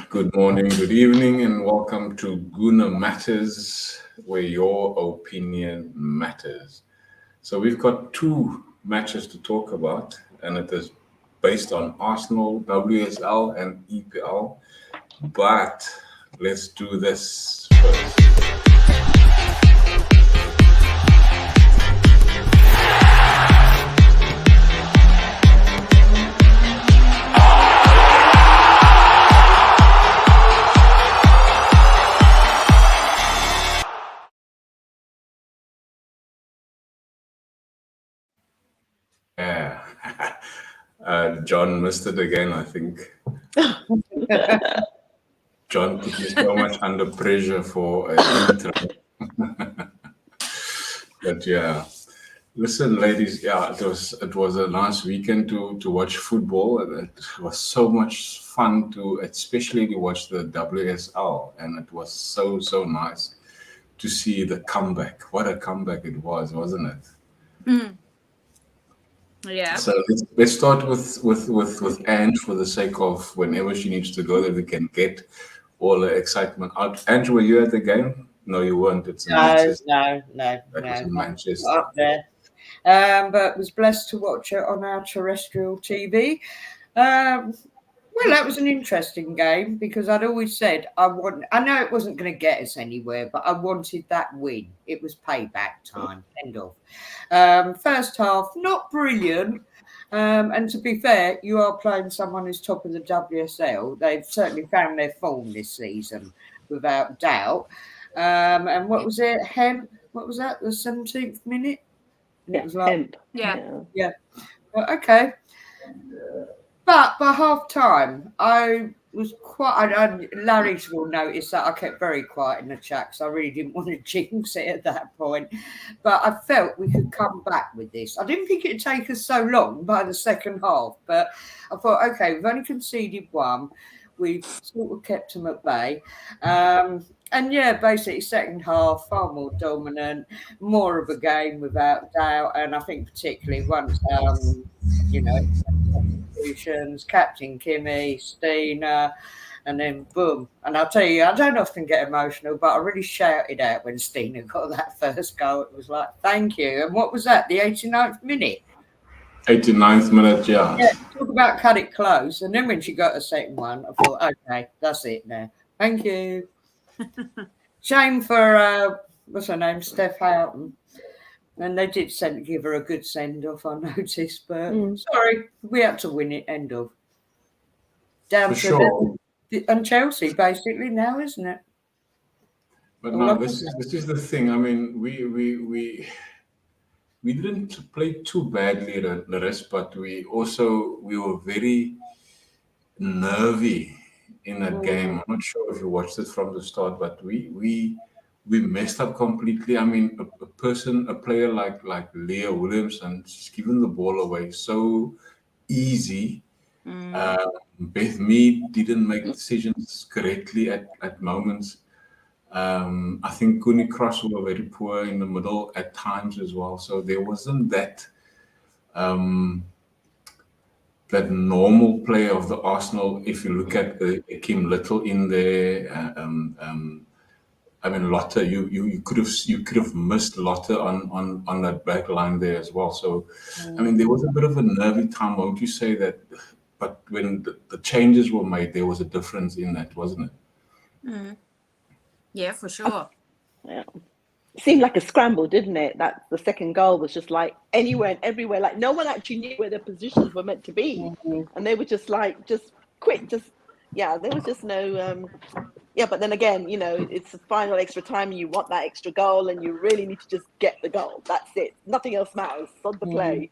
Good morning, good evening, and welcome to Guna Matters, where your opinion matters. So we've got two matches to talk about, and it is based on Arsenal, WSL, and EPL. But let's do this first. Yeah. John missed it again, I think. John put me so much under pressure for an intro. But yeah. Listen, ladies, yeah, it was a nice weekend to watch football. It was so much fun to especially to watch the WSL, and it was so nice to see the comeback. What a comeback it was, wasn't it? Yeah. So let's start with Ange for the sake of whenever she needs to go, that we can get all the excitement out. Ange, were you at the game? No, you weren't. It's in Manchester. No. That was in Manchester. Up there. But was blessed to watch it on our terrestrial TV. Well, that was an interesting game because I'd always said I know it wasn't going to get us anywhere, but I wanted that win. It was payback time. End of. First half, not brilliant. And to be fair, you are playing someone who's top of the WSL. They've certainly found their form this season, without doubt. And what was it? What was that? The 17th minute? And it was like, yeah. Okay. But by half time, I was Larry will notice that I kept very quiet in the chat because I really didn't want to jinx it at that point. But I felt we could come back with this. I didn't think it'd take us so long by the second half, but I thought, okay, we've only conceded one. We've sort of kept them at bay. And yeah, basically second half, far more dominant, more of a game without doubt. And I think particularly once, contributions, Captain Kimmy, Stina, and then boom. And I'll tell you, I don't often get emotional, but I really shouted out when Stina got that first goal. It was like, thank you. And what was that, the 89th minute? 89th minute, yeah. Talk about cut it close. And then when she got a second one, I thought, okay, that's it now. Thank you. Shame for, what's her name, Steph Houghton. And they did give her a good send-off, I noticed. But sorry, we had to win it, end of. Down for to sure. And Chelsea, basically, now, isn't it? But no, this is the thing. I mean, we didn't play too badly the rest, but we were very nervy in that game. I'm not sure if you watched it from the start, but we messed up completely. I mean, a player like Leah Williamson, she's given the ball away so easy. Beth Mead didn't make decisions correctly at moments. I think Cooney Cross were very poor in the middle at times as well. So there wasn't that normal play of the Arsenal. If you look at Kim Little in there, I mean Lotte, you could have missed Lotte on that back line there as well. So I mean there was a bit of a nervy time, won't you say that? But when the changes were made, there was a difference in that, wasn't it? Yeah, for sure. Yeah. It seemed like a scramble, didn't it? That the second goal was just like anywhere and everywhere. Like no one actually knew where their positions were meant to be. And they were just quick, there was just no, but then again, it's the final extra time and you want that extra goal and you really need to just get the goal. That's it. Nothing else matters on the play.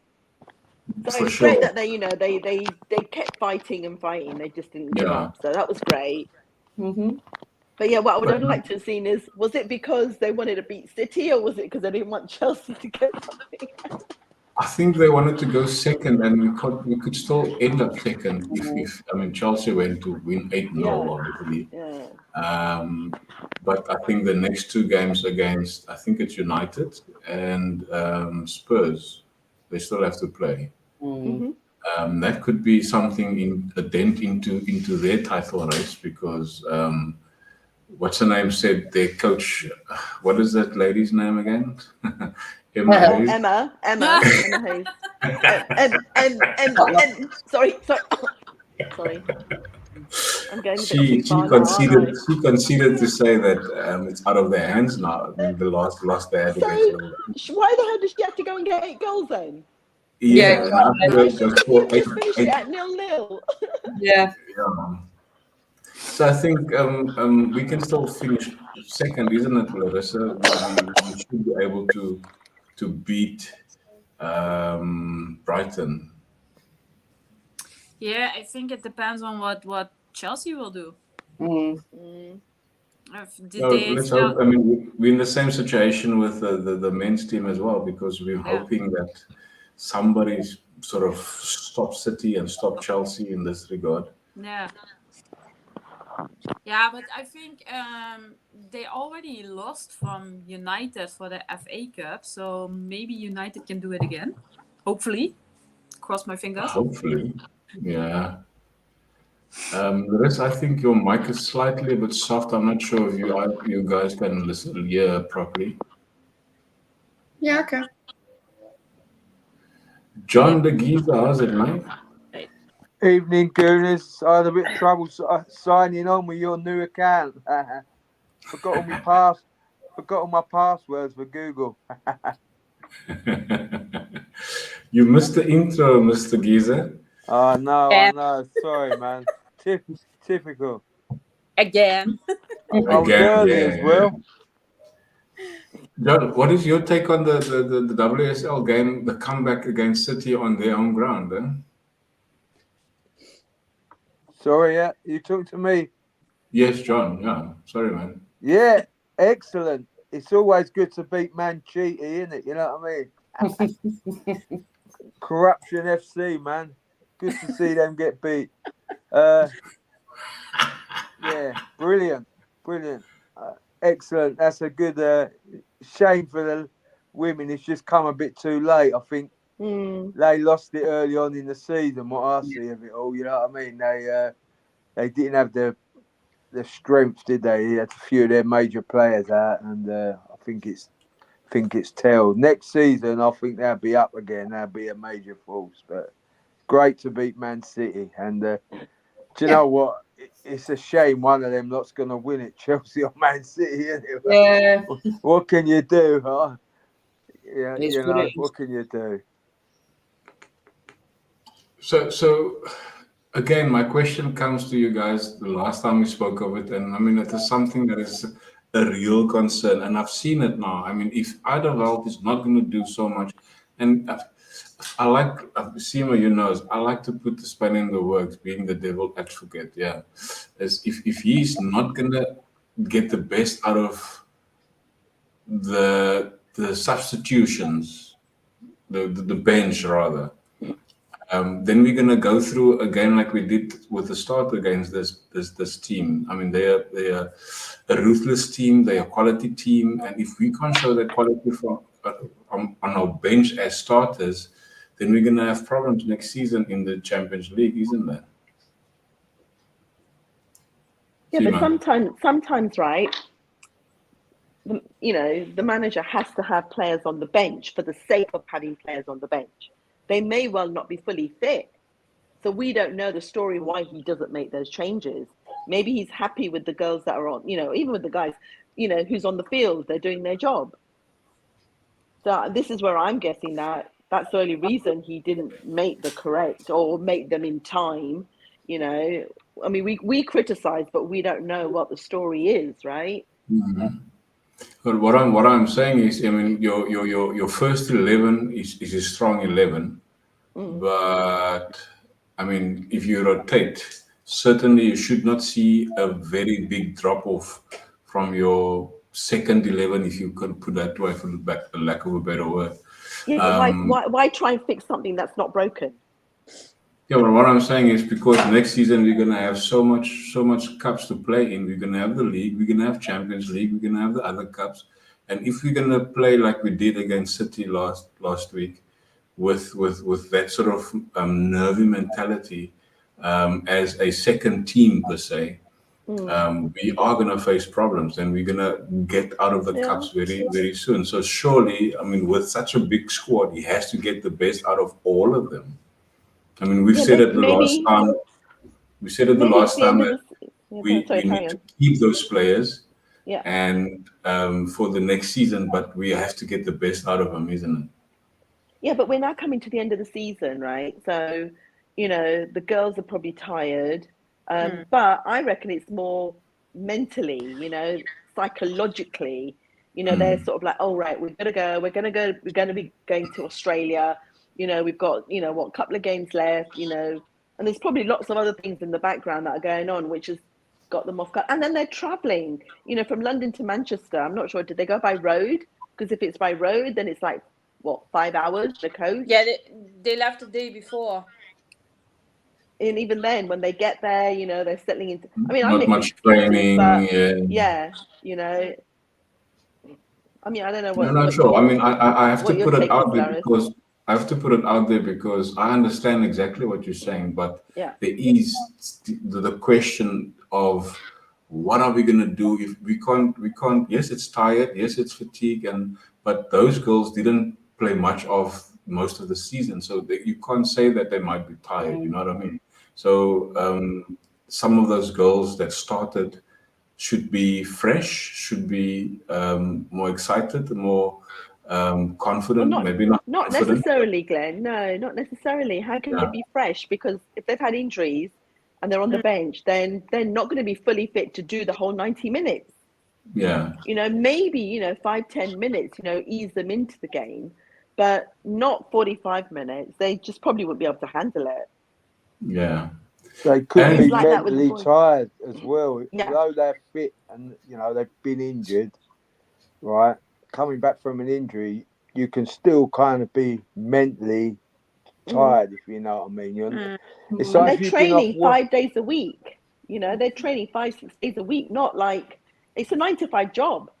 So it's great that they kept fighting and fighting. They just didn't give up. So that was great. But yeah, what I would have liked to have seen is, was it because they wanted to beat City or was it because they didn't want Chelsea to get something? I think they wanted to go second, and we could still end up second if Chelsea went to win 8-0, obviously. But I think the next two games against, I think it's United and Spurs, they still have to play. That could be something in a dent into their title race because what's her name said their coach. What is that lady's name again? Emma Hayes. Emma Hayes. And sorry. I'm going a bit too far now, aren't I? She conceded to say that it's out of their hands now. I mean, the loss they had against them. Why the hell did she have to go and get 8 goals then? Yeah, and after Just finish it at 0-0. Yeah. So I think we can still finish second, isn't it, Larissa? We should be able to beat Brighton. Yeah, I think it depends on what Chelsea will do. Let's hope. I mean, we're in the same situation with the men's team as well because we're hoping that somebody sort of stop City and stop Chelsea in this regard. Yeah, but I think they already lost from United for the FA Cup, so maybe United can do it again. Hopefully. Cross my fingers. Hopefully. Yeah. Larissa, I think your mic is slightly a bit soft. I'm not sure if you guys can listen here properly. Yeah, okay. John the Geezer, how's it, mate? Evening, Gooners. I had a bit of trouble signing on with your new account. Forgot all my passwords for Google. You missed the intro, Mr. Geezer. Oh, no, I know. Sorry, man. Typical. Again. I was early as well. John, what is your take on the WSL game, the comeback against City on their own ground? Sorry, yeah. You talk to me. Yes, John. Yeah. Sorry, man. Yeah, excellent. It's always good to beat Man City, isn't it? You know what I mean? Corruption FC, man. Good to see them get beat. Yeah, brilliant. Excellent. That's a good shame for the women. It's just come a bit too late. I think they lost it early on in the season. What I see of it all, you know what I mean? They didn't have the strength, did they? They had a few of their major players out, and I think it's telled. Next season, I think they'll be up again. They'll be a major force. But great to beat Man City. And do you know what? It's a shame one of them lot's going to win it, Chelsea or Man City. Anyway. Yeah. What can you do, huh? Yeah, It's you know, brilliant. what can you do? So again, my question comes to you guys. The last time we spoke of it, and I mean, it is something that is a real concern, and I've seen it now. I mean, if Iderwald is not going to do so much, and I like Sima, you know, I like to put the span in the works, being the devil advocate. Yeah, as if he's not gonna get the best out of the substitutions, the bench rather, then we're gonna go through again like we did with the start against this team. I mean, they are a ruthless team, they are a quality team, and if we can't show that quality from on our bench as starters, then we're gonna have problems next season in the Champions League, isn't there? Yeah, but sometimes, right? The manager has to have players on the bench for the sake of having players on the bench. They may well not be fully fit, so we don't know the story why he doesn't make those changes. Maybe he's happy with the girls that are on, even with the guys, who's on the field, they're doing their job. So this is where I'm guessing that that's the only reason he didn't make the correct or make them in time. I mean, we criticize, but we don't know what the story is, right? Mm-hmm. But what I'm saying is, I mean, your first 11 is a strong 11, but I mean, if you rotate, certainly you should not see a very big drop off from your second 11, if you could put that way, for the lack of a better word. Yeah, why try and fix something that's not broken? Yeah, but what I'm saying is because next season we're gonna have so much cups to play in. We're gonna have the league, we're gonna have Champions League, we're gonna have the other cups, and if we're gonna play like we did against City last week, with that sort of nervy mentality as a second team per se, we are going to face problems, and we're going to get out of the cups very, very soon. So surely, I mean, with such a big squad, he has to get the best out of all of them. I mean, we've said it the last time. We said it the last time that we need to keep those players, and for the next season, but we have to get the best out of them, isn't it? Yeah, but we're now coming to the end of the season, right? So, you know, the girls are probably tired, but I reckon it's more mentally, you know, psychologically, you know, they're sort of like, oh, right, we're going to be going to Australia. You know, we've got, you know, what, a couple of games left, you know, and there's probably lots of other things in the background that are going on, which has got them off guard. And then they're traveling, you know, from London to Manchester. I'm not sure, did they go by road? Because if it's by road, then it's like, what, 5 hours, the coast? Yeah, they left the day before. And even then, when they get there, you know, they're settling into, I mean, not much training. Yeah, you know, I mean, I don't know what. I'm not sure. I mean, I have to put it out there because I have to put it out there because I understand exactly what you're saying, but there is the question of what are we going to do if we can't. Yes, it's tired. Yes, it's fatigue, but those girls didn't play much of most of the season, so you can't say that they might be tired. You know what I mean? So some of those girls that started should be fresh, should be more excited, more confident. Well, maybe not confident, necessarily, Glenn. No, not necessarily. How can they be fresh? Because if they've had injuries and they're on the bench, then they're not going to be fully fit to do the whole 90 minutes. Yeah. You know, maybe, you know, 5-10 minutes, you know, ease them into the game, but not 45 minutes. They just probably wouldn't be able to handle it. Yeah. They could be like mentally tired as well. Yeah. Although they're fit and, you know, they've been injured, right? Coming back from an injury, you can still kind of be mentally tired, if you know what I mean. It's like they're training 5 days a week. You know, they're training 5-6 days a week, not like it's a 9-to-5 job.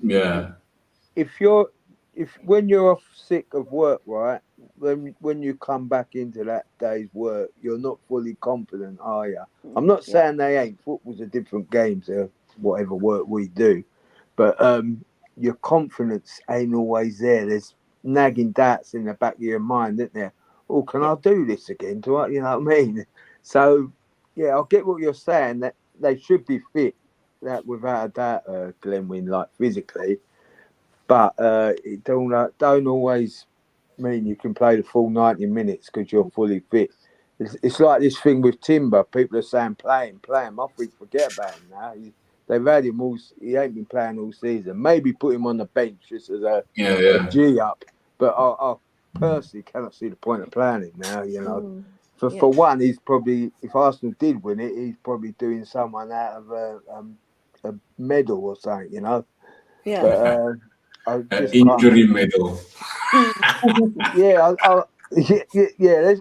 Yeah. When you're off sick of work, right? When you come back into that day's work, you're not fully confident, are you? I'm not saying they ain't. Football's a different game to whatever work we do, but your confidence ain't always there. There's nagging doubts in the back of your mind, isn't there? Oh, can I do this again? You know what I mean? So, yeah, I'll get what you're saying, that they should be fit, that without a doubt, Glenn, like physically. But it don't always mean you can play the full 90 minutes because you're fully fit. It's like this thing with Timber. People are saying, play him. I think forget about him now. They've had him all. He ain't been playing all season. Maybe put him on the bench just as a G up. But I personally cannot see the point of playing him now. You know, for one, he's probably, if Arsenal did win it, he's probably doing someone out of a medal or something. You know. Yeah. But, an injury medal.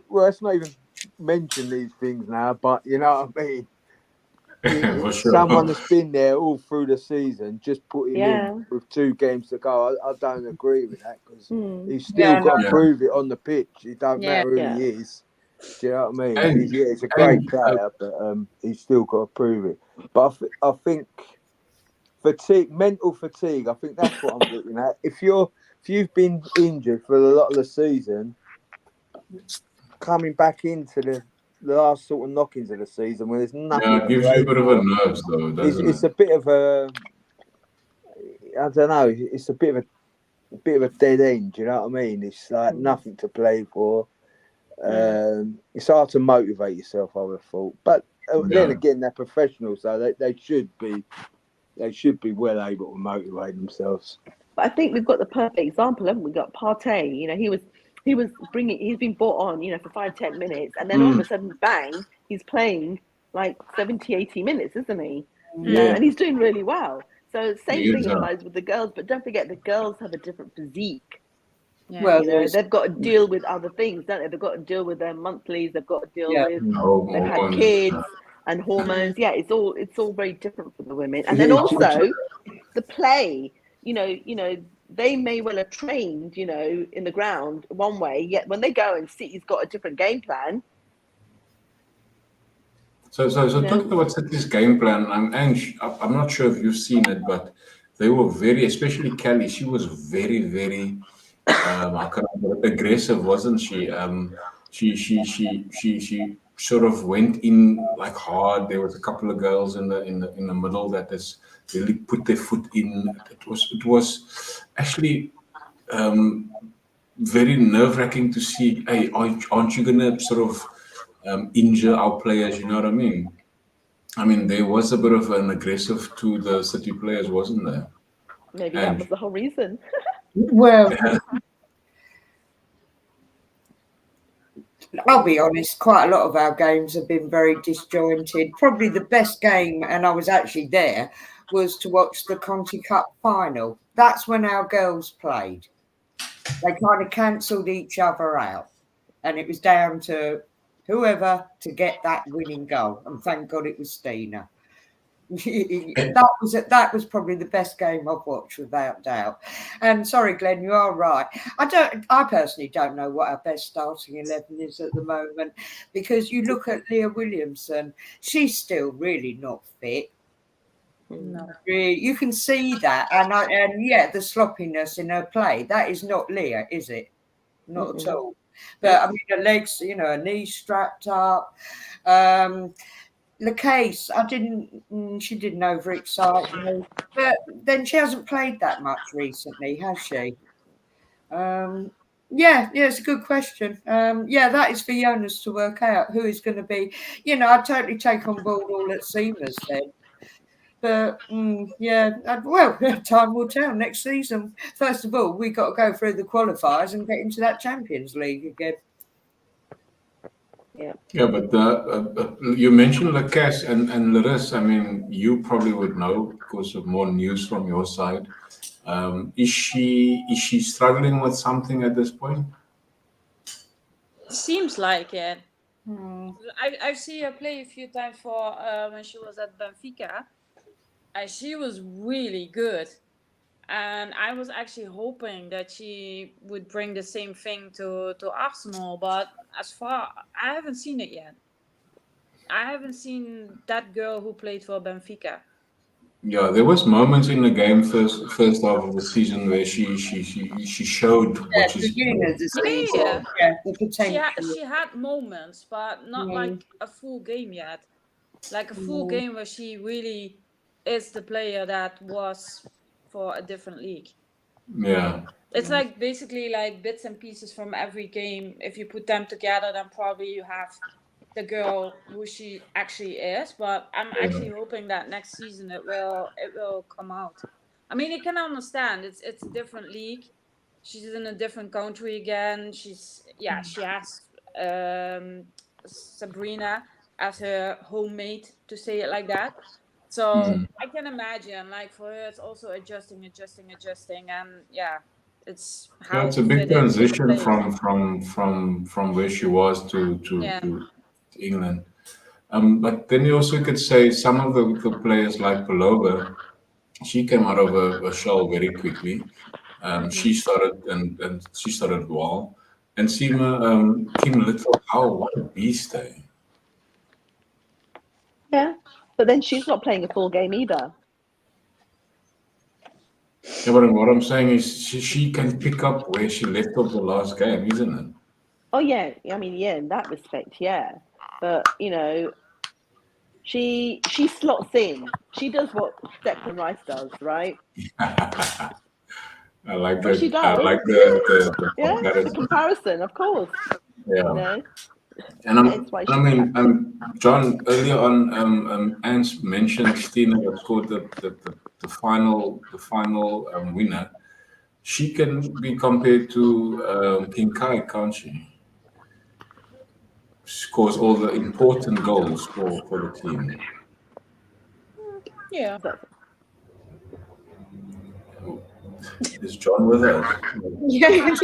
Let's not even mention these things now, but you know what I mean. For sure. Someone that's been there all through the season, just put him in with 2 games to go. I don't agree with that because he's still got to prove it on the pitch. It don't matter who he is. Do you know what I mean? He's a great player, but he's still got to prove it. But I think. Mental fatigue. I think that's what I'm looking at. If you've been injured for a lot of the season, coming back into the last sort of knockings of the season when there's nothing. Yeah, it gives you a bit of a nerves, though. Doesn't it's a bit of a. I don't know. It's a bit of a dead end. You know what I mean? It's like nothing to play for. It's hard to motivate yourself, I would have thought. But then again, they're professionals, so they should be. They should be well able to motivate themselves. But I think we've got the perfect example, haven't we? Got Partey. You know, he's been brought on, you know, for 5-10 minutes, and then all of a sudden, bang, he's playing like 70-80 minutes, isn't he? Yeah. And he's doing really well. So same thing applies with the girls, but don't forget the girls have a different physique. Yeah. Well, you know, they've got to deal with other things, don't they? They've got to deal with their monthlies. They've got to deal with. They've had kids. And hormones, it's all very different for the women. And then also the play, you know, they may well have trained, you know, in the ground one way, yet when they go and City's got a different game plan. So talking about City's game plan, I'm not sure if you've seen it, but they were very, especially Kelly. She was very aggressive, wasn't she? She sort of went in like hard. There was a couple of girls in the middle that has really put their foot in. It was actually very nerve-wracking to see. Hey, aren't you gonna sort of injure our players? You know what I mean? I mean, there was a bit of an aggressive to the City players, wasn't there? Maybe that was the whole reason. Well, I'll be honest, quite a lot of our games have been very disjointed. Probably the best game, and I was actually there, was to watch the Conti Cup final. That's when our girls played. They kind of cancelled each other out, and it was down to whoever to get that winning goal. And thank God it was Stina. That was probably the best game I've watched, without doubt. And sorry, Glenn, you are right. I personally don't know what our best starting 11 is at the moment, because you look at Leah Williamson, she's still really not fit. No. You can see that, and yeah, the sloppiness in her play. That is not Leah, is it? Not at all. But I mean, her legs, you know, her knees strapped up. The case, she didn't overexcite me, but then she hasn't played that much recently, has she? Yeah, it's a good question. Yeah, that is for Jonas to work out who is going to be. You know, I'd totally take on board all that Seema's said. But yeah, well, time will tell next season. First of all, we got to go through the qualifiers and get into that Champions League again. Yeah, but you mentioned Lacasse and Larissa. I mean, you probably would know because of more news from your side. Is she struggling with something at this point? Seems like it. I've seen her play a few times for when she was at Benfica. And she was really good. And I was actually hoping that she would bring the same thing to Arsenal, but I haven't seen it yet. I haven't seen that girl who played for Benfica. Yeah, there was moments in the game first half of the season where she showed what she's beginning of the season. Yeah. Yeah, the potential. She had moments, but not like a full game yet. Like a full game where she really is the player that was for a different league. Yeah. It's like basically like bits and pieces from every game. If you put them together, then probably you have the girl who she actually is. But I'm actually hoping that next season it will come out. I mean, you can understand it's a different league. She's in a different country again. She has Sabrina as her homemate, to say it like that. So I can imagine, like, for her, it's also adjusting, and yeah, it's how it's a big transition from where she was to England. But then you also could say some of the players like Palova, she came out of a shell very quickly. She started and she started well, and Seema came a little. Oh, what a beast! Yeah. But then she's not playing a full game either. Yeah, but what I'm saying is she can pick up where she left off the last game, isn't it? Oh, yeah. I mean, yeah, in that respect, yeah. But, you know, she slots in. She does what Declan Rice does, right? I like that. She does. I like the comparison, of course. Yeah. You know? And John, earlier on, Ans mentioned Stina that scored the final winner. She can be compared to Pinkai, can't she? She scores all the important goals for the team. Yeah. Is John with us? Yeah.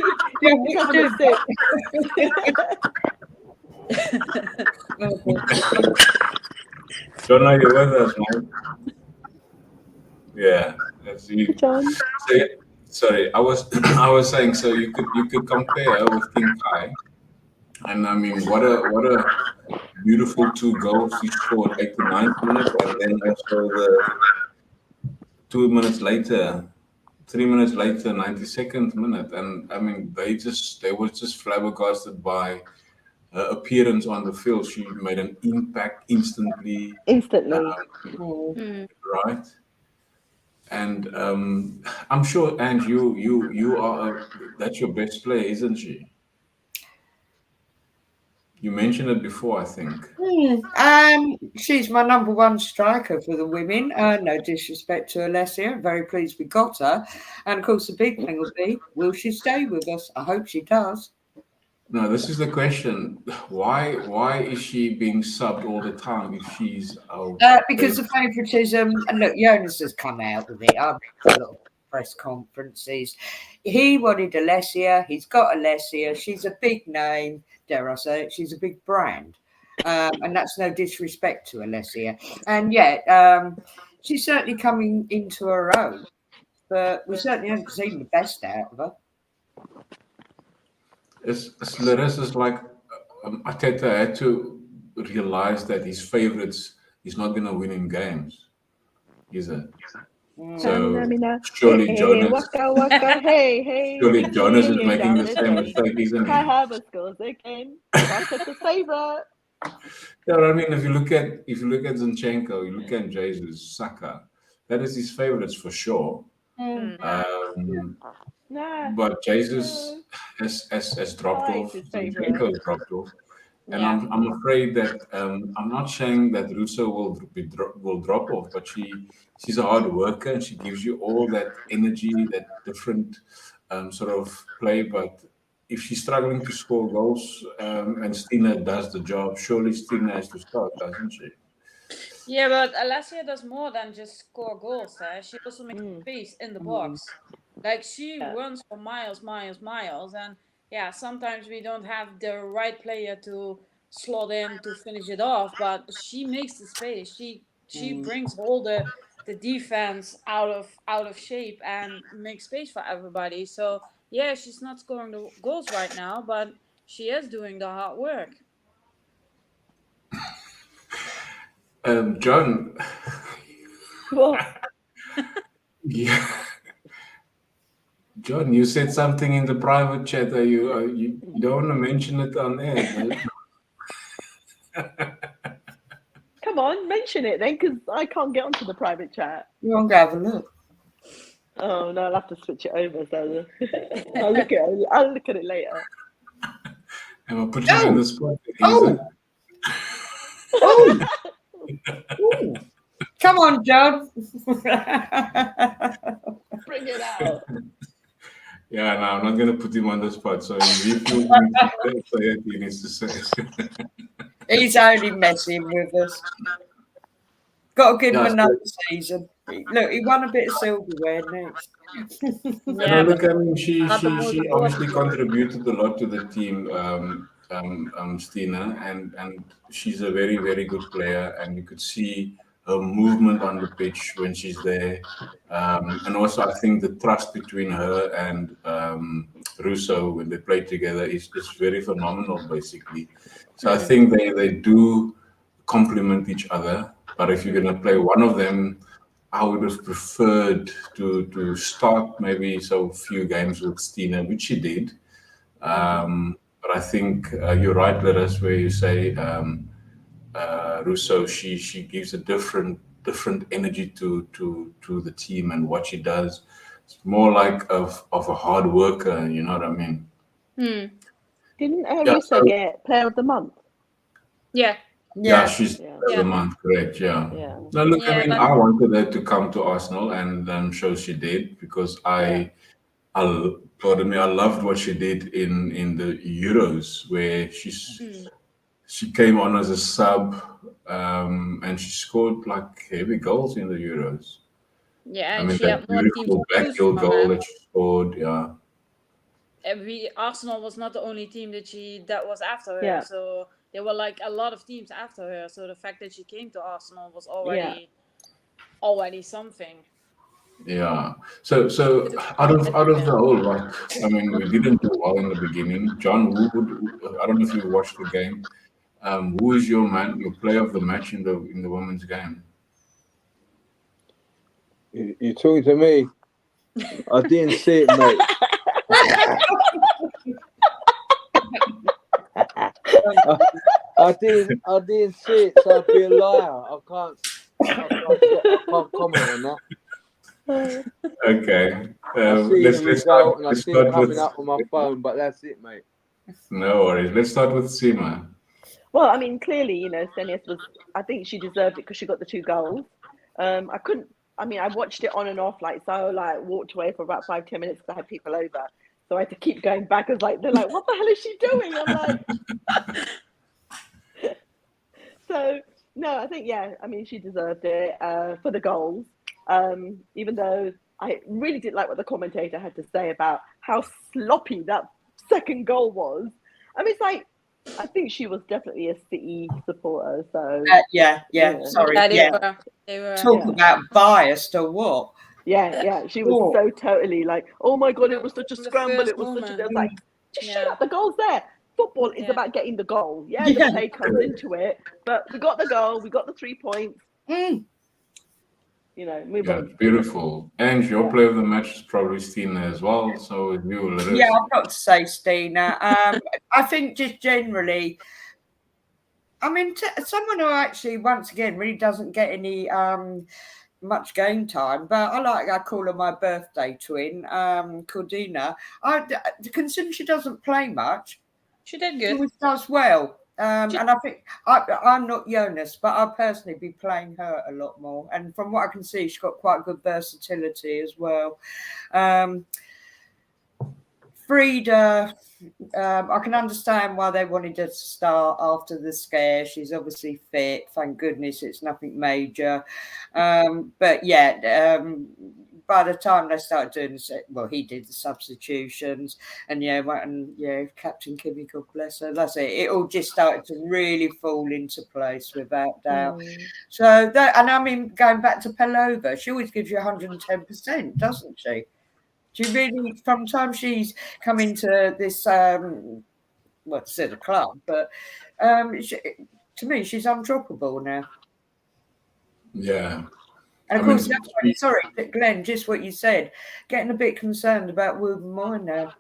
John, are you with us, man? Yeah, that's you. John. Sorry, I was I was saying, so you could compare her with King Kai, and I mean, what a beautiful 2 goals she scored 89th minute, and then also the 2 minutes later, 3 minutes later, 92nd minute, and I mean, they were just flabbergasted by her appearance on the field. She made an impact instantly, Instantly. right? And I'm sure, and you are that's your best player, isn't she? You mentioned it before, I think. She's my number one striker for the women. No disrespect to Alesia. Very pleased we got her. And of course, the big thing will be, will she stay with us? I hope she does. No, this is the question. Why is she being subbed all the time if she's Because the favouritism, and look, Jonas has come out with it. I've got a lot of press conferences. He wanted Alesia. He's got Alesia. She's a big name, dare I say it. She's a big brand. And that's no disrespect to Alesia. And yet, she's certainly coming into her own. But we certainly haven't seen the best out of her. It's Larissa's like Arteta had to realize that his favorites he's not going to win in games, is it? So surely Jonas, waka, hey, surely Jonas is hey, making the Jonas, same mistake, isn't he? I have a scores again. Arteta's favorite. Yeah, I mean, if you look at Zinchenko, you look at Jesus, Saka, that is his favorites for sure. But Jesus has dropped off. Zinchenko has dropped off. And I'm afraid that I'm not saying that Russo will drop off, but she's a hard worker and she gives you all that energy, that different sort of play. But if she's struggling to score goals and Stina does the job, surely Stina has to start, doesn't she? Yeah, but Alesia does more than just score goals. She also makes space in the box. Like she runs for miles, and yeah, sometimes we don't have the right player to slot in to finish it off, but she makes the space. She brings all the defense out of shape and makes space for everybody. So yeah, she's not scoring the goals right now, but she is doing the hard work. John. What? Yeah. John, you said something in the private chat. You don't want to mention it on air? Come on, mention it then, because I can't get onto the private chat. You want to have a look? Oh no, I'll have to switch it over. So I'll look at it later. And I'll put you on the spot. Oh! Come on, John. Bring it out. Yeah, no, I'm not going to put him on the spot. So if he needs to say it. He's only messing with us. Got to give him another season. Look, he won a bit of silverware next. Yeah, look, I mean, she obviously contributed a lot to the team, Stina, and she's a very, very good player, and you could see her movement on the pitch when she's there. And also, I think the trust between her and Russo when they play together is very phenomenal, basically. So I think they do complement each other. But if you're going to play one of them, I would have preferred to start maybe a few games with Stina, which she did. But I think you're right, Laris, where you say Russo, she gives a different energy to the team and what she does. It's more like of a hard worker, you know what I mean? Didn't Russo get Player of the Month? Yeah, she's Player of the Month, correct? Yeah. No, look, I mean, I wanted her to come to Arsenal, and I'm sure she did because I loved what she did in the Euros, where she came on as a sub, and she scored like heavy goals in the Euros. Yeah, I mean, that beautiful back heel goal that she scored. Yeah. Arsenal was not the only team that was after her. So there were like a lot of teams after her. So the fact that she came to Arsenal was already something. Yeah. So out of the whole lot, I mean, we didn't do well in the beginning. John, I don't know if you watched the game. Who is your player of the match in the women's game? You're talking to me. I didn't see it, mate. I didn't see it, so I'd be a liar. I can't comment on that. Okay. I see the result and I see it coming up on my phone, but that's it, mate. No worries. Let's start with Seema. Well, I mean, clearly, you know, Stenius was, I think she deserved it because she got the 2 goals. I watched it on and off, walked away for about 5-10 minutes because I had people over. So I had to keep going back. I was like, they're like, what the hell is she doing? I'm like, so no, I think, yeah, I mean, she deserved it for the goals. Even though I really didn't like what the commentator had to say about how sloppy that second goal was. I mean, it's like, I think she was definitely a City supporter. So yeah. Sorry, They were talk about biased or what? Yeah. She was so totally like, oh my god, it was such a scramble. It was moment. such a. I was like, just shut up. The goal's there. Football is about getting the goal. Yeah, the play comes into it, but we got the goal. We got the 3 points. You know, move on. Beautiful. And your player of the match is probably Stina as well. So if you will let us. Yeah, I've got to say Stina. I think just generally, I mean, someone who actually, once again, really doesn't get any much game time, but I call her my birthday twin, Cordina. Considering she doesn't play much, she did she good. always does well. And I think I'm not Jonas, but I'll personally be playing her a lot more. And from what I can see, she's got quite good versatility as well. Frida, I can understand why they wanted her to start after the scare. She's obviously fit. Thank goodness it's nothing major. But yeah, by the time they started doing he did the substitutions, and Captain Kimmy, God bless her. That's it. It all just started to really fall into place without doubt. So and I mean, going back to Pelova, she always gives you 110%, doesn't she? She really, from the time she's come into this, to say the club, but to me, she's undroppable now. Yeah. And of course, that's why, sorry, Glenn, just what you said, getting a bit concerned about Wilburn now.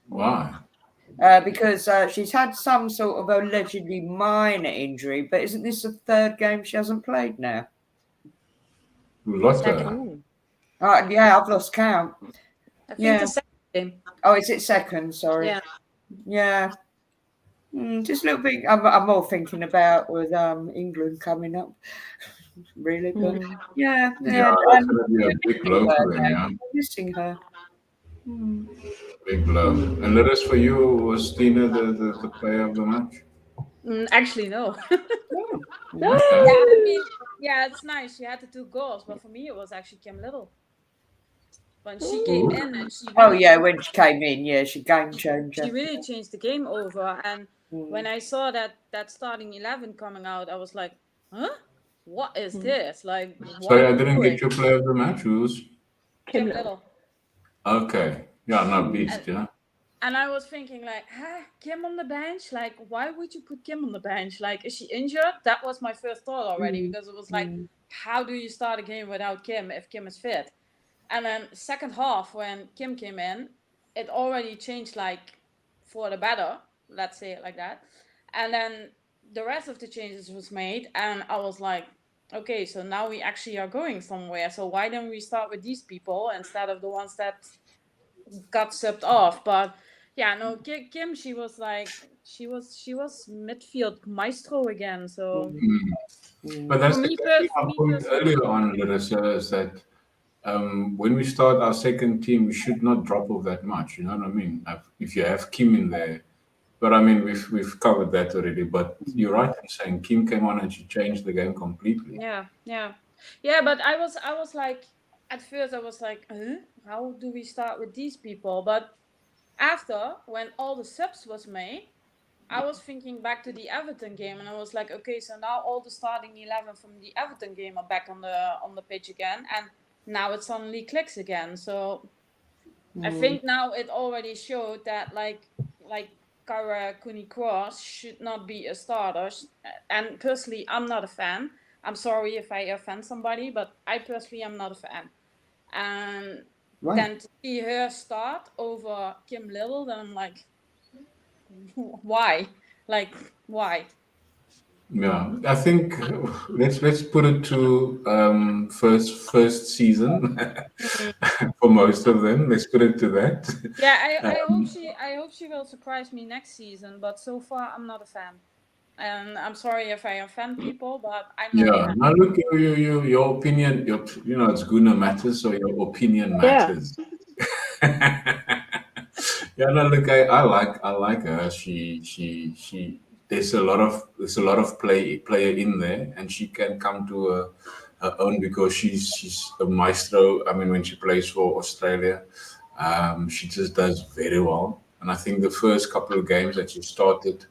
Why? Because she's had some sort of allegedly minor injury, but isn't this the 3rd game she hasn't played now? We lost her. Yeah, I've lost count. I think the 2nd game. Oh, is it 2nd? Sorry. Yeah. Just a little bit. I'm more thinking about with England coming up, really. But yeah, that's gonna be a big blow for them. Yeah, missing her. Big blow. And the rest for you, was Tina the player of the match? Actually, no. No. Yeah, it's nice. She had the 2 goals, but for me, it was actually Kim Little. When she came in, and she when she came in, she game changer. She really changed the game over. And when I saw that starting 11 coming out, I was like, huh? What is this? Like, sorry, I didn't get your player of the match. Who's Kim Little? Okay, beast, yeah. And I was thinking, like, Kim on the bench? Like, why would you put Kim on the bench? Like, is she injured? That was my first thought already, because it was like, how do you start a game without Kim if Kim is fit? And then second half, when Kim came in, it already changed, like, for the better. Let's say it like that. And then the rest of the changes was made, and I was like, okay, so now we actually are going somewhere. So why don't we start with these people instead of the ones that got subbed off? But yeah, no, Kim, she was midfield maestro again. So, but that's my point earlier on, Larissa, is that when we start our second team, we should not drop off that much. You know what I mean? If you have Kim in there, but I mean we've covered that already. But you're right in saying Kim came on and she changed the game completely. Yeah. But I was like, at first I was like, how do we start with these people? But after, when all the subs was made, I was thinking back to the Everton game, and I was like, okay, so now all the starting 11 from the Everton game are back on the pitch again, and now it suddenly clicks again. So I think now it already showed that like Kara Cooney-Cross should not be a starter. And personally, I'm not a fan. I'm sorry if I offend somebody, but I personally am not a fan. And then to see her start over Kim Little, then I'm like, why? Like, why? Yeah, I think let's put it to first season for most of them. Let's put it to that. Yeah, I hope she will surprise me next season, but so far I'm not a fan. And I'm sorry if I offend people, but I'm not a Yeah, fan. now look, your opinion, it's Guna matters, so your opinion Yeah. matters. Yeah, no, look, I like her. She. There's a lot of player in there, and she can come to her own because she's a maestro. I mean, when she plays for Australia, she just does very well. And I think the first couple of games that she started,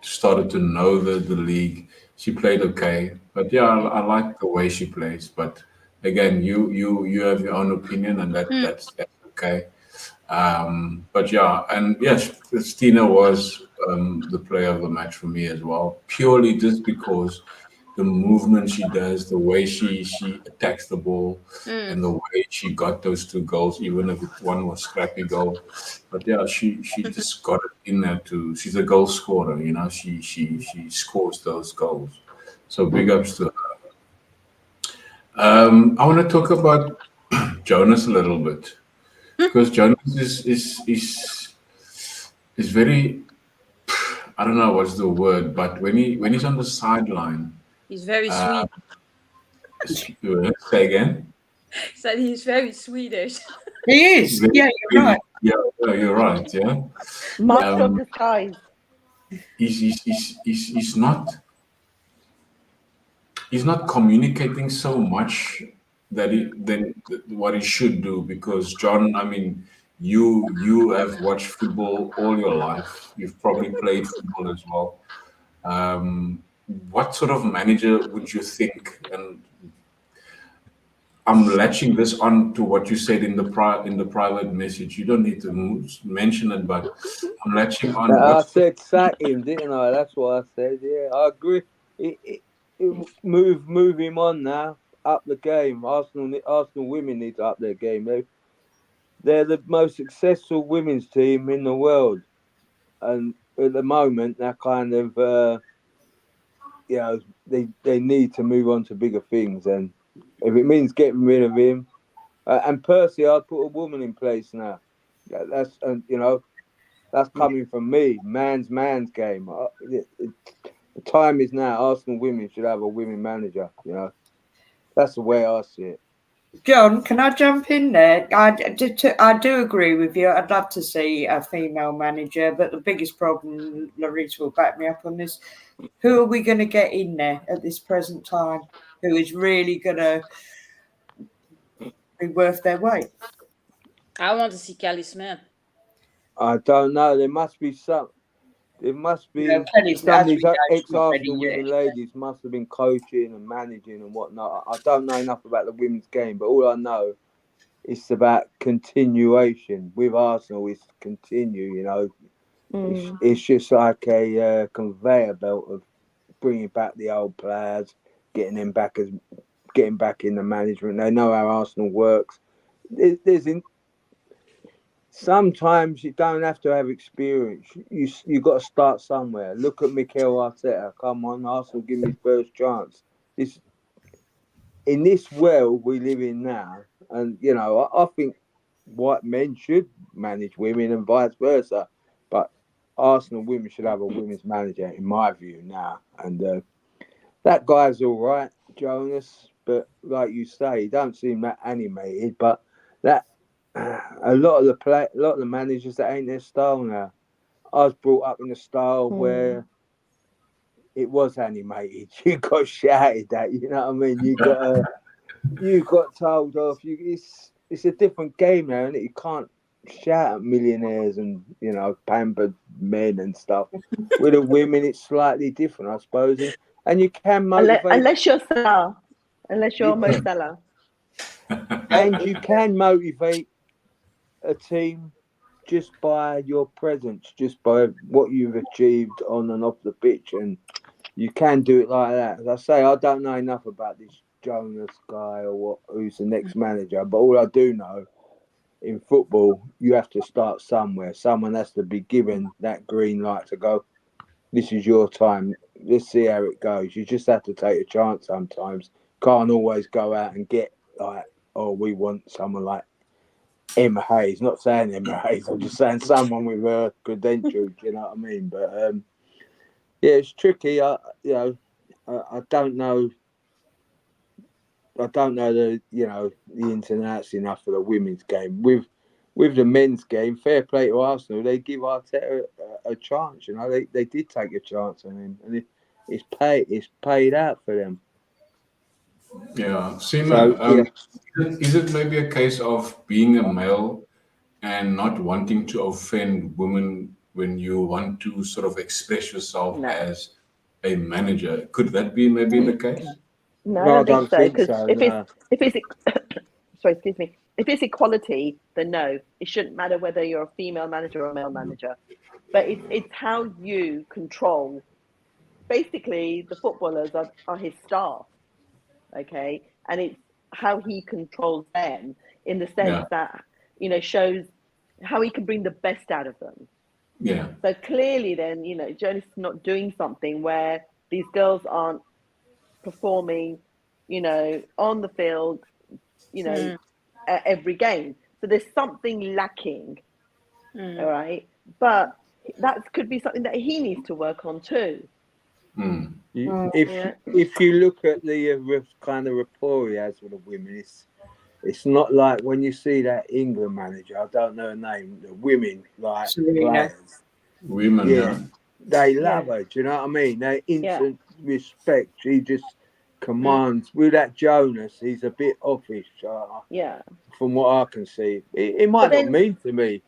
started to know the league. She played okay, but yeah, I like the way she plays. But again, you have your own opinion, and that's okay. But yeah, and yes, Christina was the player of the match for me as well, purely just because the movement she does, the way she attacks the ball, and the way she got those two goals, even if one was scrappy goal. But yeah, she just got it in there too. She's a goal scorer, she scores those goals. So big ups to her. I want to talk about Jonas a little bit because Jonas is very, I don't know what's the word, but when he's on the sideline, He's very sweet. say again. Said he's very Swedish. He is. Yeah, you're right. Yeah, you're right. Yeah, Master of disguise. he's not communicating so much than what he should do because John, I mean, you have watched football all your life. You've probably played football as well. What sort of manager would you think? And I'm latching this on to what you said in the private message. You don't need to mention it, but I'm latching on. I said sack him, didn't I? That's what I said. Yeah, I agree. Move him on now. Up the game. Arsenal women need to up their game. They're the most successful women's team in the world, and at the moment they're kind of they need to move on to bigger things. And if it means getting rid of him, and Percy, I'd put a woman in place now. That's coming from me. Man's game. The time is now. Arsenal women should have a women manager. That's the way I see it. John, can I jump in there? I do agree with you. I'd love to see a female manager, but the biggest problem, Larissa will back me up on this, who are we going to get in there at this present time who is really going to be worth their weight? I want to see Kelly Smith. I don't know. There must be some. It must be some of these ex-Arsenal women ladies must have been coaching and managing and whatnot. I don't know enough about the women's game, but all I know is about continuation. With Arsenal, it's continue, It's just like a conveyor belt of bringing back the old players, getting back in the management. They know how Arsenal works. Sometimes you don't have to have experience. You got to start somewhere. Look at Mikel Arteta. Come on, Arsenal, give me first chance. In this world we live in now, and I think white men should manage women and vice versa, but Arsenal women should have a women's manager, in my view now. And that guy's all right, Jonas, but like you say, he don't seem that animated. But that. A lot of the managers that ain't their style now. I was brought up in a style where it was animated. You got shouted at, you know what I mean? You got told off. It's a different game now, and you can't shout at millionaires and, you know, pampered men and stuff. With the women, it's slightly different, I suppose. And you can motivate. Unless you're Salah. Unless you're Mo Yeah. Salah. And you can motivate a team just by your presence, just by what you've achieved on and off the pitch. And you can do it like that. As I say, I don't know enough about this Jonas guy or who's the next manager, but all I do know, in football, you have to start somewhere. Someone has to be given that green light to go, this is your time. Let's see how it goes. You just have to take a chance sometimes. Can't always go out and get like, oh, we want someone like Emma Hayes. Not saying Emma Hayes, I'm just saying someone with her credentials, you know what I mean? But yeah, it's tricky. I don't know. I don't know the ins and outs enough for the women's game. With the men's game, fair play to Arsenal. They give Arteta a chance. You know, they did take a chance on him, and it's paid out for them. Yeah, Seema, So, is it maybe a case of being a male and not wanting to offend women when you want to sort of express yourself as a manager? Could that be maybe the case? No, No, I don't think so. Because so, if it's sorry, excuse me. If it's equality, then no, it shouldn't matter whether you're a female manager or a male manager. But it's how you control. Basically, the footballers are his staff, okay, and it's how he controls them in the sense that shows how he can bring the best out of them. Yeah. So clearly, then Jonas is not doing something where these girls aren't performing, on the field, at every game. So there's something lacking, all right? But that could be something that he needs to work on too. If you look at the kind of rapport he has with the women, it's not like when you see that England manager, I don't know her name, the women, like players. Women, they love her. Do you know what I mean? They instant respect. She just commands. With that Jonas, he's a bit offish. From what I can see, it might not mean to me.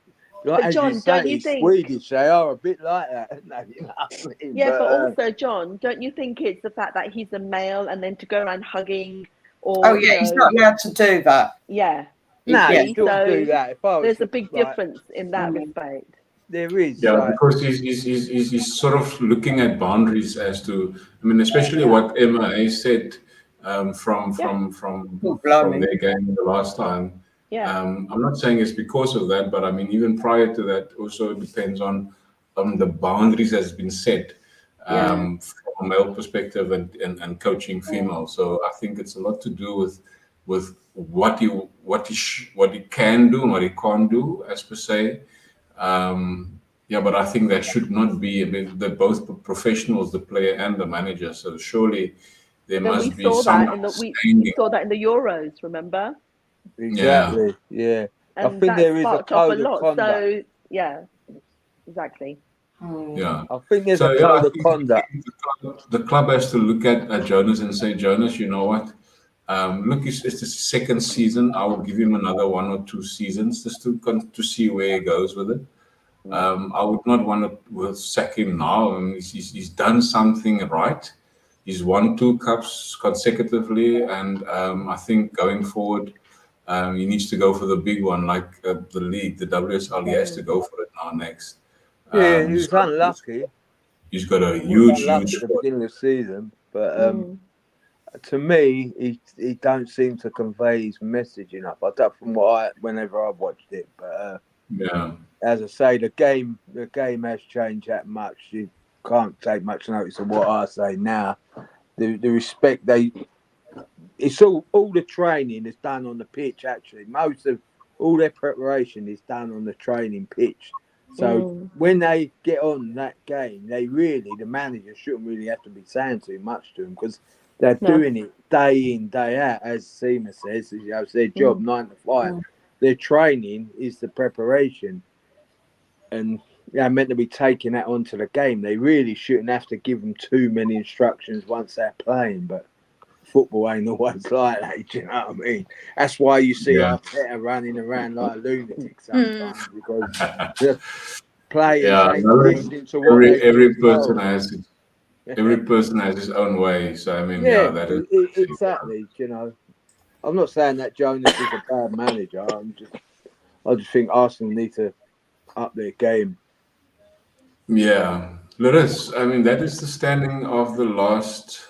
Like, as John, you say, don't you think Swedish? They are a bit like that. No, you know what I mean? Yeah, but also, John, don't you think it's the fact that he's a male and then to go around hugging or he's not allowed to do that. Yeah. No, you so don't do that. There's a big difference in that respect. There is. Yeah, because he's sort of looking at boundaries as to, I mean, especially what Emma said from their game the last time. I'm not saying it's because of that, but I mean, even prior to that, also it depends on the boundaries that's been set from a male perspective and coaching female. So I think it's a lot to do with what he can do and what he can't do, as per se. But I think that should not be. I mean, they're both professionals, the player and the manager. So surely there must be some. We saw that in the Euros. Remember? Exactly. Yeah. I think there is a code of conduct. So exactly. Yeah. I think there's a code of conduct. The club has to look at Jonas and say, Jonas, you know what? Look, it's the second season. I will give him another 1 or 2 seasons just to see where he goes with it. I would not want to sack him now. I mean, he's done something right. He's won 2 cups consecutively, and I think going forward, he needs to go for the big one, like the league, the WSL. He has to go for it now next. Yeah, he was unlucky. He's got a huge at the beginning of the season, but to me, he don't seem to convey his message enough. I don't, whenever I've watched it, but as I say, the game has changed that much. You can't take much notice of what I say now. The respect it's all the training is done on the pitch. Actually, most of all their preparation is done on the training pitch. So when they get on that game, the manager shouldn't really have to be saying too much to them because they're doing it day in, day out. As Seema says, it's their job 9 to 5. Their training is the preparation, and they're meant to be taking that onto the game. They really shouldn't have to give them too many instructions once they're playing. But football ain't always like that. Do you know what I mean? That's why you see Yeah. Arteta running around like a lunatic sometimes because the players Yeah, ain't no, listening to what they every get person told. has every person has his own way. So I mean, yeah, Yeah, that is exactly. You know, I'm not saying that Jonas is a bad manager. I just think Arsenal need to up their game. Yeah, Loris, I mean that is the standing of the last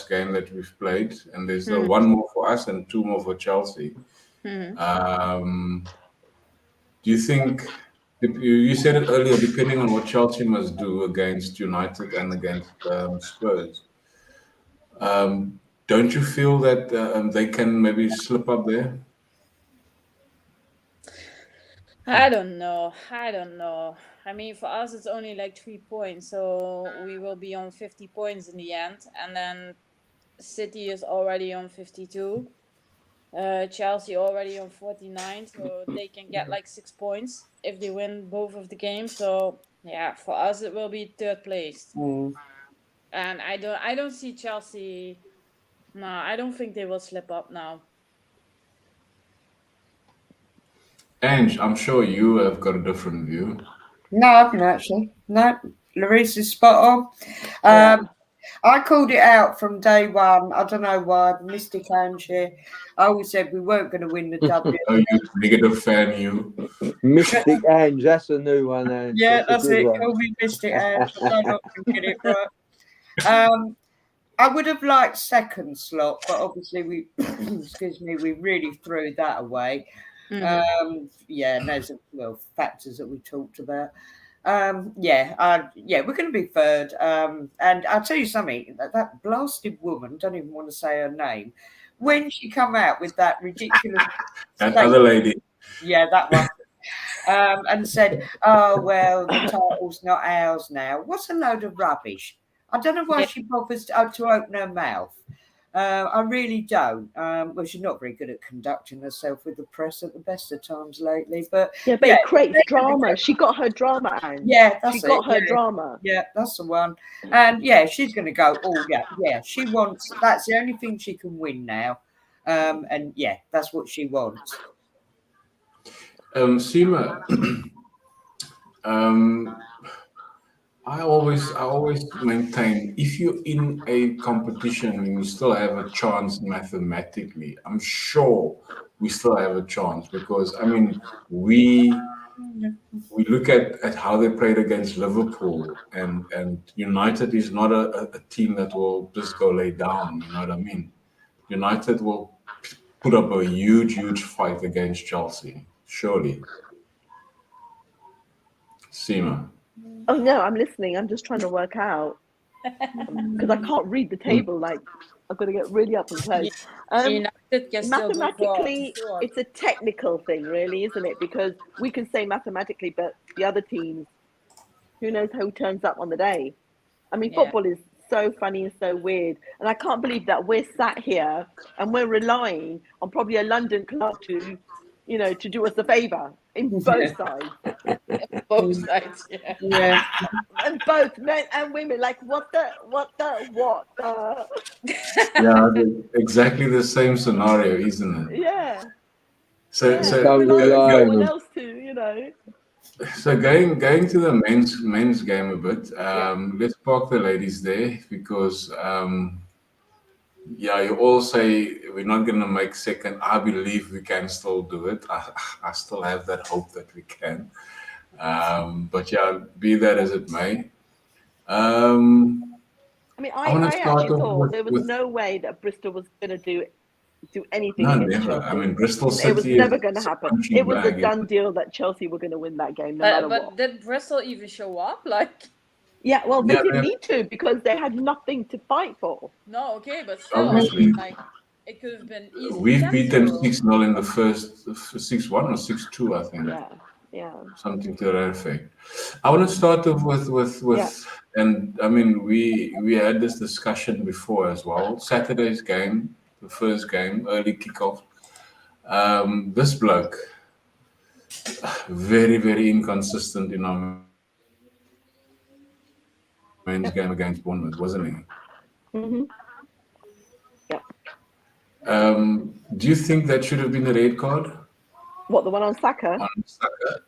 game that we've played, and there's the one more for us and two more for Chelsea. Do you think you said it earlier? Depending on what Chelsea must do against United and against Spurs, don't you feel that they can maybe slip up there? I don't know. I don't know. I mean, for us, it's only like 3 points, so we will be on 50 points in the end, and then City is already on 52. Chelsea already on 49, so they can get like 6 points if they win both of the games. So yeah, for us it will be third place. And I don't see Chelsea. No, I don't think they will slip up now. Ange, I'm sure you have got a different view. No, I haven't actually. No, Larissa is spot on. Yeah. I called it out from day one. I don't know why. Mystic Ange here. I always said we weren't going to win the W. Oh, you negative fan, you. Mystic Ange, that's a new one, Ange. Yeah, That's that's a good it. one. Call me Mystic Ange. I'm not going to get it right. I would have liked second slot, but obviously we, excuse me, we really threw that away. Yeah, there's factors that we talked about. Yeah, we're going to be third. And I'll tell you something, that blasted woman, don't even want to say her name, when she come out with that ridiculous That other lady. yeah, that one. And said, "Oh well, the title's not ours now." What's a load of rubbish? I don't know why she bothers to open her mouth. I really don't. Well, she's not very good at conducting herself with the press at the best of times lately. But But it creates drama. She got her drama, Ange. yeah, that's she got it, her drama. Yeah, that's the one. And yeah, she's going to go. Oh yeah. She wants. That's the only thing she can win now. And yeah, that's what she wants. Seema, I always maintain if you're in a competition and you still have a chance mathematically, I'm sure we still have a chance because I mean we look at how they played against Liverpool and United is not a team that will just go lay down, you know what I mean? United will put up a huge fight against Chelsea, surely. Seema. Oh no, I'm listening. I'm just trying to work out because I can't read the table. Like I've got to get really up and close. United can still go Mathematically, for it's a technical thing, really, isn't it? Because we can say mathematically, but the other teams, who knows who turns up on the day? I mean, football is so funny and so weird, and I can't believe that we're sat here and we're relying on probably a London club to, to do us a favour in both sides. both sides, Yeah. And both men and women, like what the Yeah, exactly the same scenario, isn't it? yeah. So someone else to, So going to the men's game a bit. Let's park the ladies there because you all say we're not going to make second. I believe we can still do it. I still have that hope that we can. But yeah, be that as it may. I mean, I actually thought there was no way that Bristol was going to do anything. No, against never. Chelsea. I mean, Bristol City. It was never going to happen. It was a bag, done deal that Chelsea were going to win that game, no matter what. But did Bristol even show up? Like, yeah, well, they didn't need to because they had nothing to fight for. No, okay, but still, obviously, like it could have been easy. We've beaten 6-0 in the first 6-1 or 6-2, I think. Yeah. Something to that effect. I want to start off with and I mean we had this discussion before as well. Saturday's game, the first game, early kickoff. This bloke, very inconsistent in our men's game against Bournemouth, wasn't he? Mm-hmm. Do you think that should have been a red card What, the one on Saka? on Saka?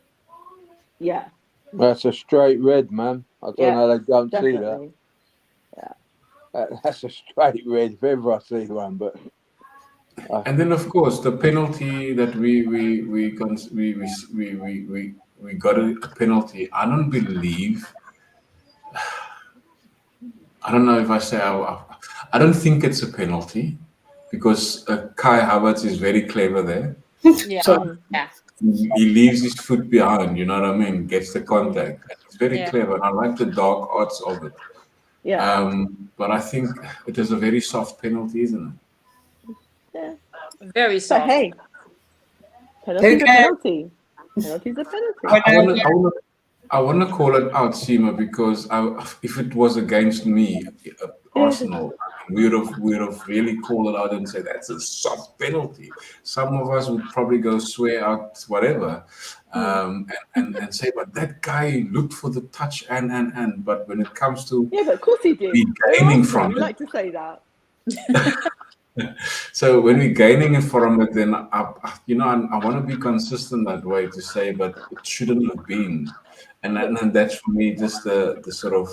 Yeah, That's a straight red, man. I don't know how they don't see that. definitely. That's a straight red if ever I see one. But And then, of course, the penalty that we got a penalty. I don't believe. I don't know if I say I don't think it's a penalty because Kai Havertz is very clever there. Yeah. So- Yeah. He leaves his foot behind. You know what I mean? Gets the contact. It's very Yeah. clever. And I like the dark arts of it. Yeah. But I think it is a very soft penalty, isn't it? Very So soft. hey, penalty's a Okay. penalty. Penalty's a penalty. I want to call it out, Seema, because if it was against me, Arsenal, we would have really called it out and said that's a soft penalty. Some of us would probably go swear out whatever, and say, but that guy looked for the touch and. But when it comes to Yeah, but of course he did. regaining from We it, like to say that. so when we're gaining it from it, then I want to be consistent that way to say, but it shouldn't have been, and that's for me just the sort of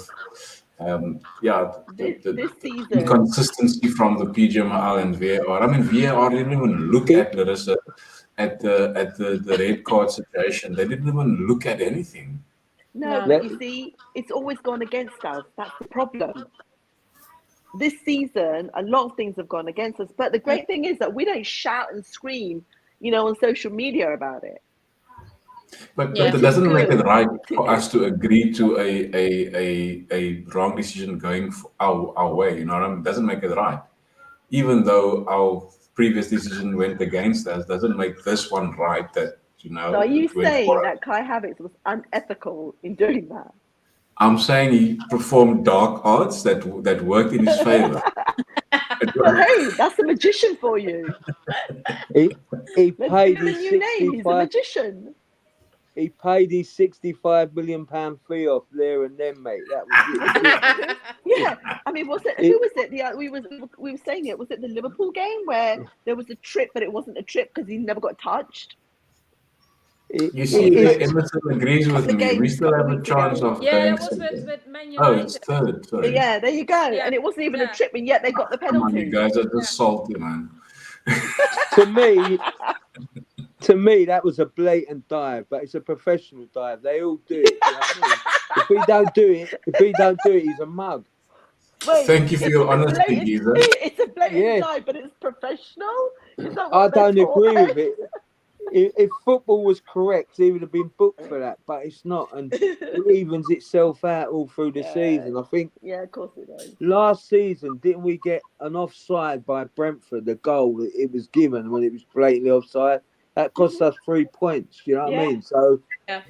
This season, inconsistency from the PGMOL and VAR. I mean, VAR didn't even look at Larissa at the red card situation. They didn't even look at anything. no, No. but you see, it's always gone against us. That's the problem. This season, a lot of things have gone against us. But the great thing is that we don't shout and scream, on social media about it. But Yeah. that doesn't make it Good. right for us to agree to a wrong decision going our way. You know what I mean? It doesn't make it right. Even though our previous decision went against us, doesn't make this one right. That So are you it went saying for us. that Kai Havertz was unethical in doing that? I'm saying he performed dark arts that worked in his favor. Well, hey, that's a magician for you. he Let's paid give him a his new name. He's a 65. magician. He paid his £65 million fee off there and then, mate. That was it. Yeah, I mean, was it? Who was it? We were saying it. Was it the Liverpool game where there was a trip, but it wasn't a trip because he never got touched? You see, Emerson agrees with The me. game We still a have couple a weeks chance ago. of Yeah, going that was second. with Man Oh, United. it's third. Sorry. Yeah, there you go. Yeah. And it wasn't even Yeah. a trip, and yet they got the Come on, you penalty. guys are just salty, man. To me, that was a blatant dive, but it's a professional dive. They all do it. You know what I mean? If we don't do it, he's a mug. Wait, Thank you for it's your a honesty, blatant- Geezer. It's a blatant Yeah. dive, but it's professional. Is that I what they're don't taught? agree with it. If football was correct, he would have been booked for that, but it's not, and it evens itself out all through the Yeah. season. I think Yeah, of course it does. last season, didn't we get an offside by Brentford? The goal that it was given when it was blatantly offside, that cost us 3 points. You know what I Yeah. mean? So, Yeah.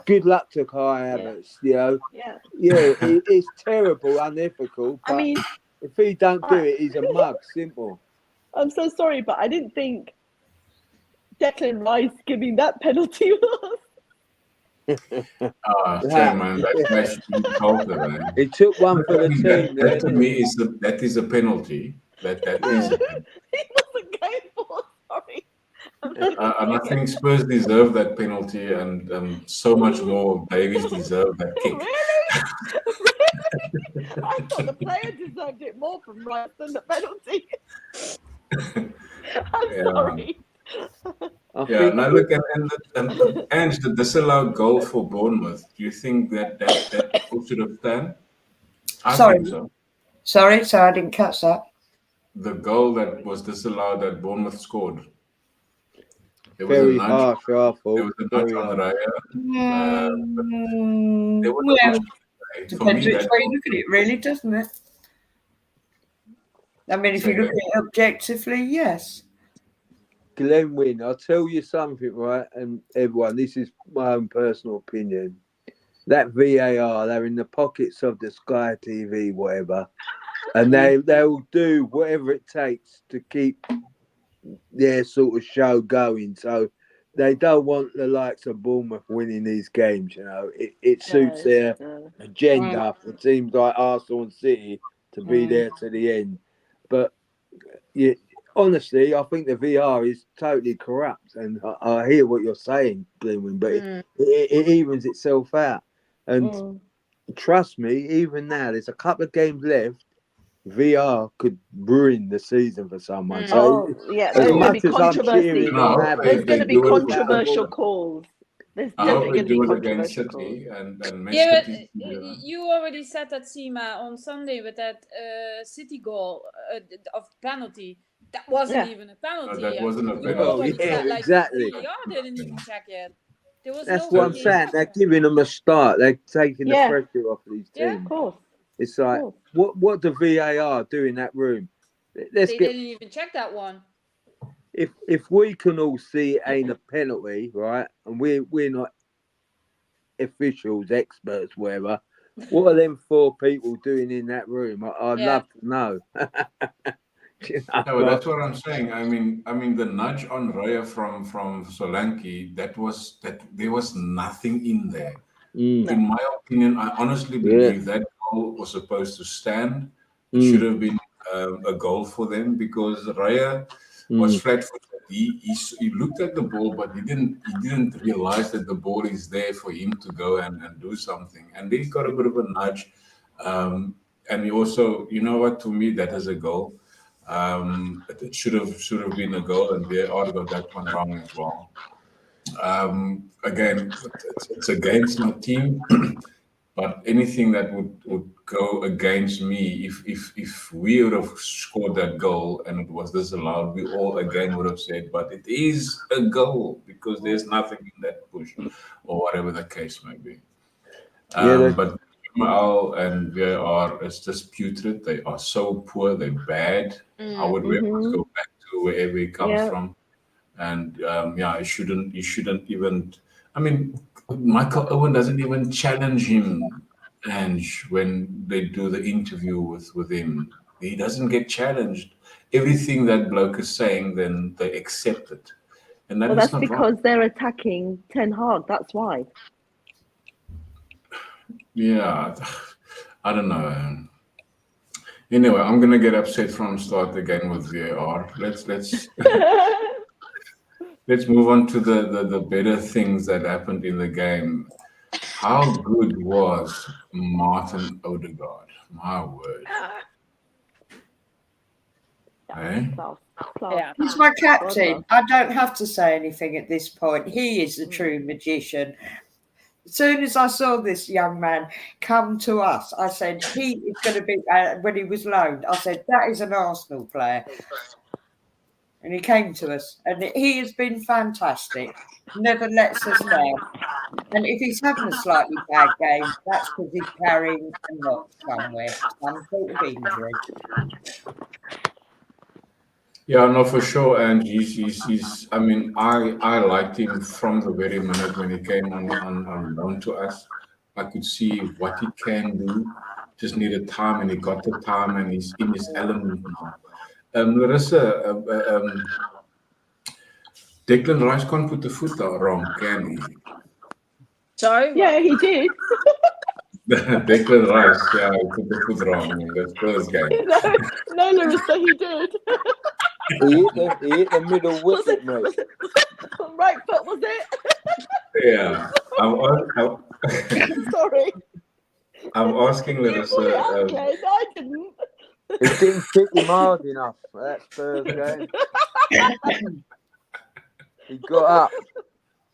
good luck to Kai Havertz. Yeah. It's terrible, unethical. But I mean, if he don't do it, he's a mug. Simple. I'm so sorry, but I didn't think Declan Rice giving that penalty was. Shame, man. That guy should be told, man. He took one for the team. That to me is a penalty. That is a penalty. He wasn't going for. Sorry. And I think Spurs deserve that penalty, and so much more. Davies deserve that kick. Really? I thought the player deserved it more from Rice than the penalty. I'm sorry. Yeah, now look, and the disallowed goal for Bournemouth. Do you think that should have stand? I think so. Sorry, I didn't catch that. The goal that was disallowed that Bournemouth scored. There was Very a nudge. harsh, I thought. There was a nudge Very on harsh. Raya. There was a nudge. For me, Depends which that way you look at it, really, doesn't it? I mean, if you look at it objectively, yes. Glenn Wynn, I'll tell you something, right? And everyone, this is my own personal opinion. That VAR, they're in the pockets of the Sky TV, whatever, and they'll do whatever it takes to keep their sort of show going. So they don't want the likes of Bournemouth winning these games. It suits their agenda for teams like Arsenal and City to be there to the end. But honestly, I think the VR is totally corrupt, and I hear what you're saying, Glenwyn, but it evens itself out. And trust me, even now, there's a couple of games left. VR could ruin the season for someone. So, yeah, as there's going to be much as I'm controversy. cheering on that, There's going to be do it controversial calls. There's I hope definitely they going to be do it against controversial calls. City and Yeah, City. but you already said that, Seema, on Sunday with that City goal of penalty. That wasn't even a penalty. that wasn't a You penalty. already said, like, exactly. VAR didn't even check it. There was That's no what I'm VAR. saying. They're giving them a start. They're taking the pressure off these teams. Yeah, of course. It's like, what do VAR do in that room? They didn't even check that one. If we can all see it ain't a penalty, right, and we're not officials, experts, whatever, what are them 4 people doing in that room? I'd love to know. You know, no, but that's what I'm saying. I mean, the nudge on Raya from Solanke, that there was nothing in there. In my opinion, I honestly believe that goal was supposed to stand. It should have been a goal for them because Raya was flat-footed. He looked at the ball, but he didn't realize that the ball is there for him to go and do something. And then he got a bit of a nudge. And he also, you know what, to me, that is a goal. It should have been a goal, and VAR got that one wrong as well. Again, it's against my team, but anything that would go against me, if we would have scored that goal and it was disallowed, we all again would have said, but it is a goal because there's nothing in that push, or whatever the case may be. But ML and VAR is just putrid. They are so poor. They're bad. I would go back to wherever he comes from. And he shouldn't even. I mean, Michael Owen doesn't even challenge him, Ange, when they do the interview with him. He doesn't get challenged. Everything that bloke is saying, then they accept it. And that's because they're attacking Ten Hag. That's why. Yeah, I don't know. Anyway, I'm gonna get upset from start again with VAR. Let's let's move on to the better things that happened in the game. How good was Martin Odegaard? My word. He's my captain. I don't have to say anything at this point. He is the true magician. As soon as I saw this young man come to us, I said, he is going to be, when he was loaned, I said, that is an Arsenal player. And he came to us, and he has been fantastic. Never lets us down. And if he's having a slightly bad game, that's because he's carrying a knock somewhere, some sort of injury. Yeah, no, for sure. And he's I mean, I liked him from the very minute when he came on loan to us. I could see what he can do. Just needed time, and he got the time, and he's in his element now. Larissa, Declan Rice can't put the foot wrong, can he? Sorry? Yeah, he did. Declan Rice, yeah, he put the foot wrong in the first game. No, Larissa, he did. He hit the middle wicket, mate. Right foot, was it? Yeah. Sorry. I'm asking Larissa. I didn't. It didn't kick him hard enough for that first game. He got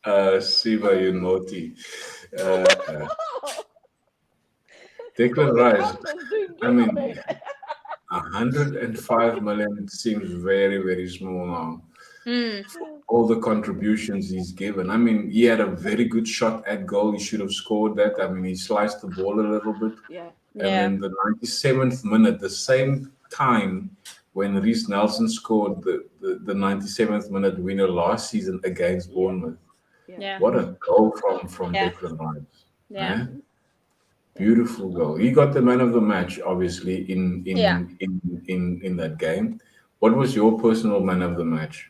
up. Siva, you naughty. Declan Rice, I mean, 105 million seems very, very small now. For all the contributions he's given. I mean, he had a very good shot at goal. He should have scored that. I mean, he sliced the ball a little bit. And then the 97th minute, the same time when Reece Nelson scored the 97th minute winner last season against Bournemouth. What a goal from Declan Rice. Yeah. Beautiful goal. He got the man of the match, obviously, in that game. What was your personal man of the match?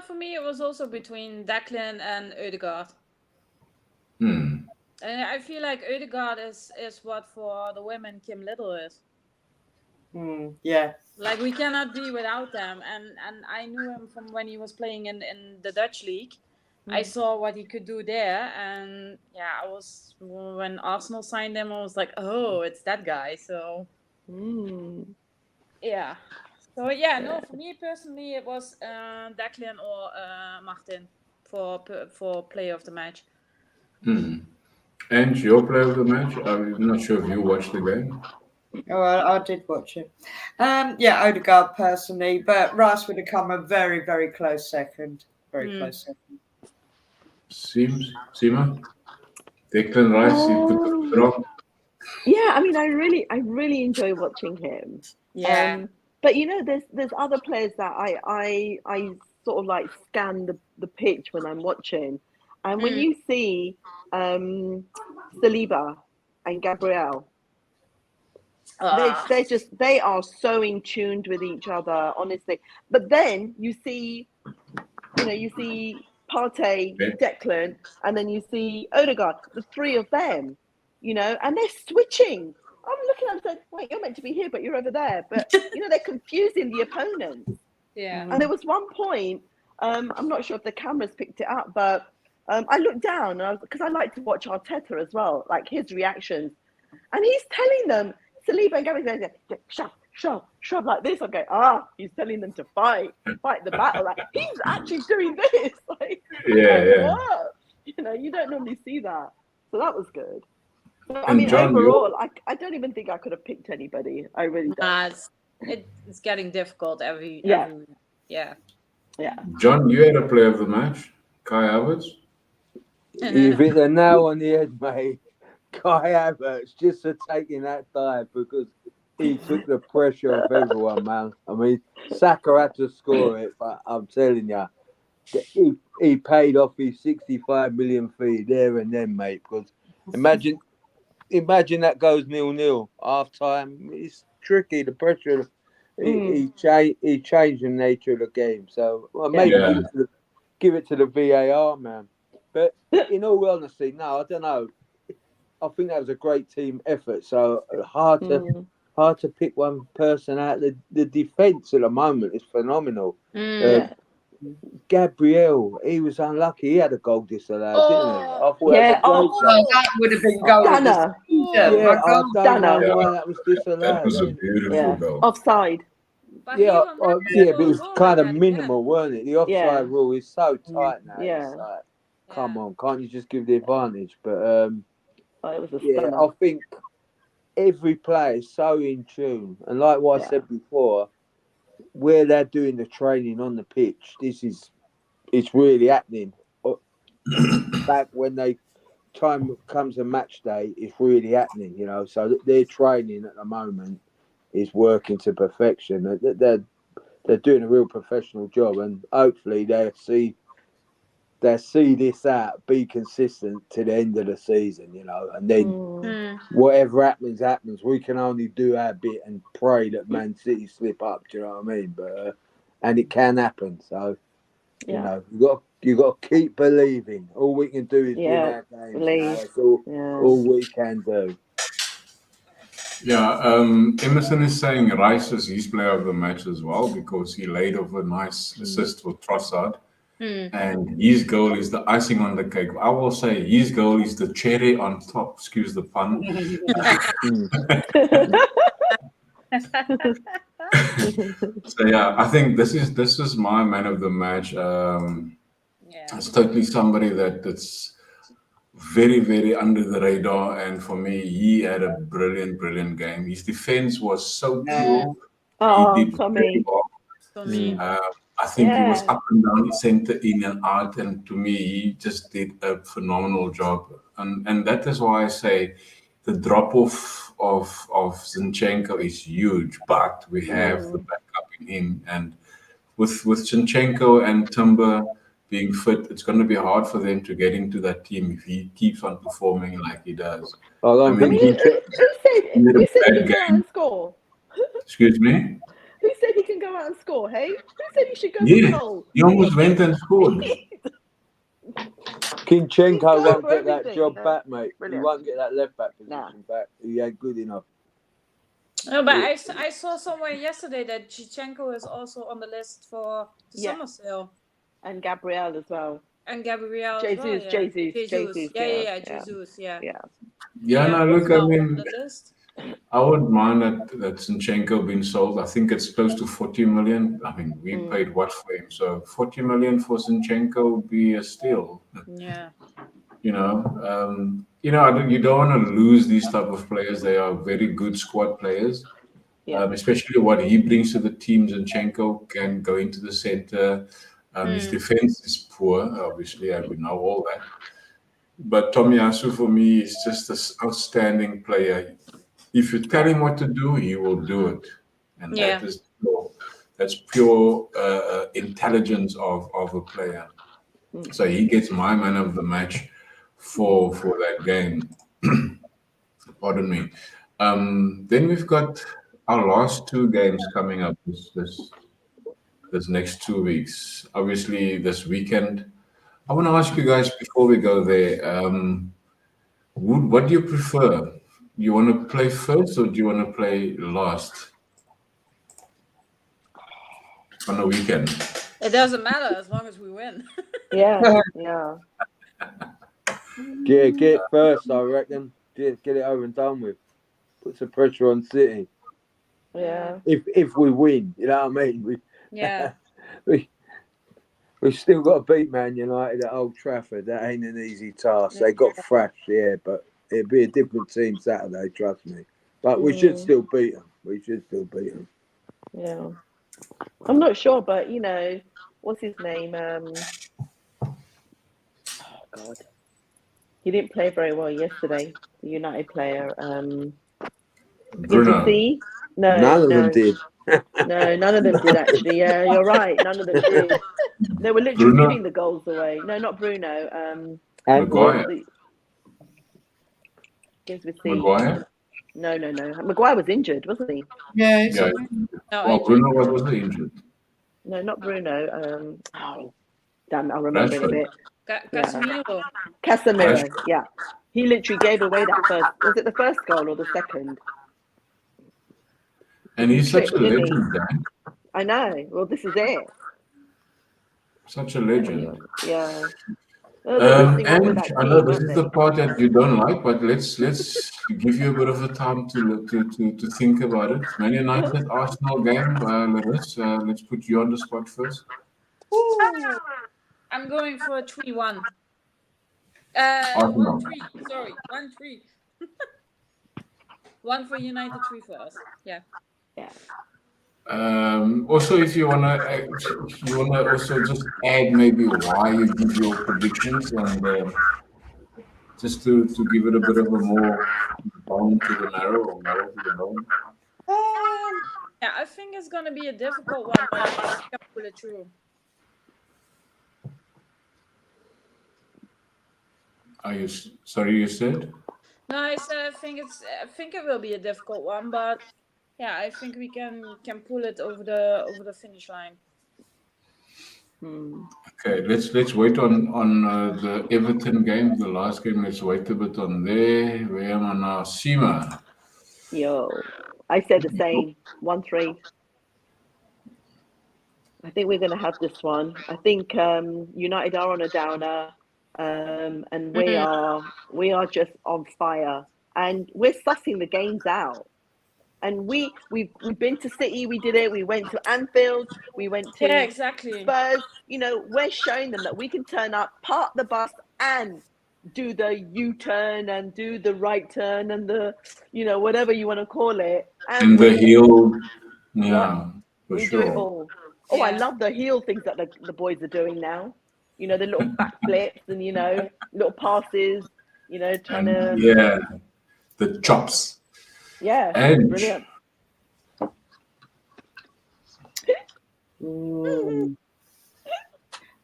For me, it was also between Declan and Odegaard. And I feel like Odegaard is what for the women Kim Little is. Yeah. Like we cannot be without them. And I knew him from when he was playing in the Dutch league. I saw what he could do there, and yeah, I was when Arsenal signed him, I was like, oh, it's that guy. So yeah. So yeah, no, for me personally, it was Declan or Martin for player of the match. And your player of the match? I'm not sure if you watched the game. Oh, I did watch it. Yeah, Odegaard personally, but Rice would have come a very, very close second. Very close second. Seema? Declan Rice, you put the drop. Yeah, I mean, I really enjoy watching him. Yeah. But you know, there's other players that I sort of like scan the pitch when I'm watching, and when you see Saliba and Gabriel, they are so in tune with each other, honestly. But then you see Partey, Declan, and then you see Odegaard, the three of them, you know, and they're switching. I'm looking at them and saying, wait, you're meant to be here, but you're over there. But, you know, they're confusing the opponents. Yeah. And there was one point, I'm not sure if the cameras picked it up, but I looked down because I like to watch Arteta as well, like his reactions. And he's telling them, Saliba and Gabriel, shove like this. I'm going, he's telling them to fight the battle. Like he's actually doing this. Like, what? You know, you don't normally see that. So that was good. But, I mean, John, overall, I don't even think I could have picked anybody. I really don't. It's getting difficult every yeah. John, you had a player of the match, Kai Havertz. You've hit the nail on the head, mate. Kai Havertz, just for taking that dive because he took the pressure off everyone, man. I mean, Saka had to score it, but I'm telling you, he paid off his 65 million fee there and then, mate. Because imagine that goes 0-0 half time. It's tricky. The pressure. He changed the nature of the game. So maybe give it to the VAR, man. But in all honesty, no, I don't know. I think that was a great team effort. So hard to pick one person out. The defence at the moment is phenomenal. Gabriel, he was unlucky. He had a goal disallowed, didn't he? I thought that would have been goal. I don't know why that was disallowed. That was a beautiful goal. Offside. But but it was kind of minimal, weren't it? The offside rule is so tight now. Yeah. It's like, come on, can't you just give the advantage? But it was a stunner. I think every player is so in tune, and like what I said before, where they're doing the training on the pitch, it's really happening. Back when time comes to match day, it's really happening, you know. So their training at the moment is working to perfection. They're doing a real professional job, and hopefully they see this out, be consistent to the end of the season, you know, and then whatever happens. We can only do our bit and pray that Man City slip up. Do you know what I mean? But and it can happen. So you know, you got to keep believing. All we can do is win our games. You know? That's all we can do. Yeah, Emerson is saying Rice is his player of the match as well because he laid off a nice assist for Trossard. And his goal is the icing on the cake. I will say his goal is the cherry on top. Excuse the pun. So yeah, I think this is my man of the match. It's totally somebody that's very, very under the radar, and for me, he had a brilliant game. His defense was so pure. He did very well. I think he was up and down, center, in and out, and to me, he just did a phenomenal job. And that is why I say the drop-off of Zinchenko is huge, but we have the backup in him. And with Zinchenko and Timber being fit, it's going to be hard for them to get into that team if he keeps on performing like he does. Who said he can go out and score? Excuse me? Who said he can go out and score, hey? Who said he should go for goal? He almost went and scored. Zinchenko won't get that job back, mate. Brilliant. He won't get that left back position back. He ain't good enough. No, but I saw somewhere yesterday that Chichenko is also on the list for the Yeah. summer sale. And Gabrielle as well. And Gabrielle as well, Jesus, yeah. Jesus, Yeah, Jesus, yeah. Yeah, no, look, both I are on mean, the list. I wouldn't mind that Zinchenko being sold. I think it's close to 40 million. I mean, we paid what for him? So 40 million for Zinchenko would be a steal. Yeah. You know, you don't want to lose these type of players. They are very good squad players. Yeah. Especially what he brings to the team. Zinchenko can go into the center. His defense is poor, obviously, and we know all that. But Tomiyasu, for me, is just an outstanding player. If you tell him what to do, he will do it, and that's pure intelligence of a player. So he gets my man of the match for that game. Pardon me. Then we've got our last two games coming up this next 2 weeks. Obviously, this weekend. I want to ask you guys before we go there. What do you prefer? You want to play first or do you want to play last on the weekend? It doesn't matter as long as we win. Yeah. Get it first, I reckon. Get it over and done with. Put some pressure on City. Yeah. If we win, you know what I mean? We've still got to beat Man United at Old Trafford. That ain't an easy task. They got thrashed, but it'll be a different team Saturday, trust me. But we should still beat them. Yeah. I'm not sure, but what's his name? Oh God. He didn't play very well yesterday. The United player. Bruno. No, None of them did. No, none of them did actually. Yeah, you're right. None of them did. They were literally Bruno? giving the goals away. No, not Bruno. Maguire. Begins with C. Maguire? No. Maguire was injured, wasn't he? Yeah. Well, Bruno was also injured. No, not Bruno. Damn, I'll remember in a bit. Casemiro. Casemiro, yeah. He literally gave away that first. Was it the first goal or the second? And he's such a Tricked, didn't he? legend, Dan. I know. Well, this is it. Such a legend. Yeah. And I know this is the part that you don't like, but let's give you a bit of a time to think about it. Man United Arsenal game, Larissa, let's put you on the spot first. Ooh, I'm going for a 3-1. 1-3. Sorry, 1-3. 1 for United, 3 for us. Yeah. Also, if you wanna also just add maybe why you give your predictions and just to give it a bit of a more bone to the marrow or marrow to the bone. Yeah, I think it's gonna be a difficult one, but I think I can pull it through. Sorry, you said? No, I said I think it will be a difficult one, but yeah, I think we can pull it over the finish line. Okay, let's wait on the Everton game, the last game. Let's wait a bit on there. Where am I now? Sima. Yo, I said the same. 1-3. I think we're going to have this one. I think United are on a downer, and we are just on fire, and we're sussing the games out. And we've been to City, we did it. We went to Anfield, we went to exactly. Spurs. We're showing them that we can turn up, park the bus, and do the U-turn and do the right turn and the whatever you want to call it. And the heel, yeah, for we sure. do it all. Oh, I love the heel things that the boys are doing now. The little backflips and little passes. The chops. Yeah, Edge. brilliant.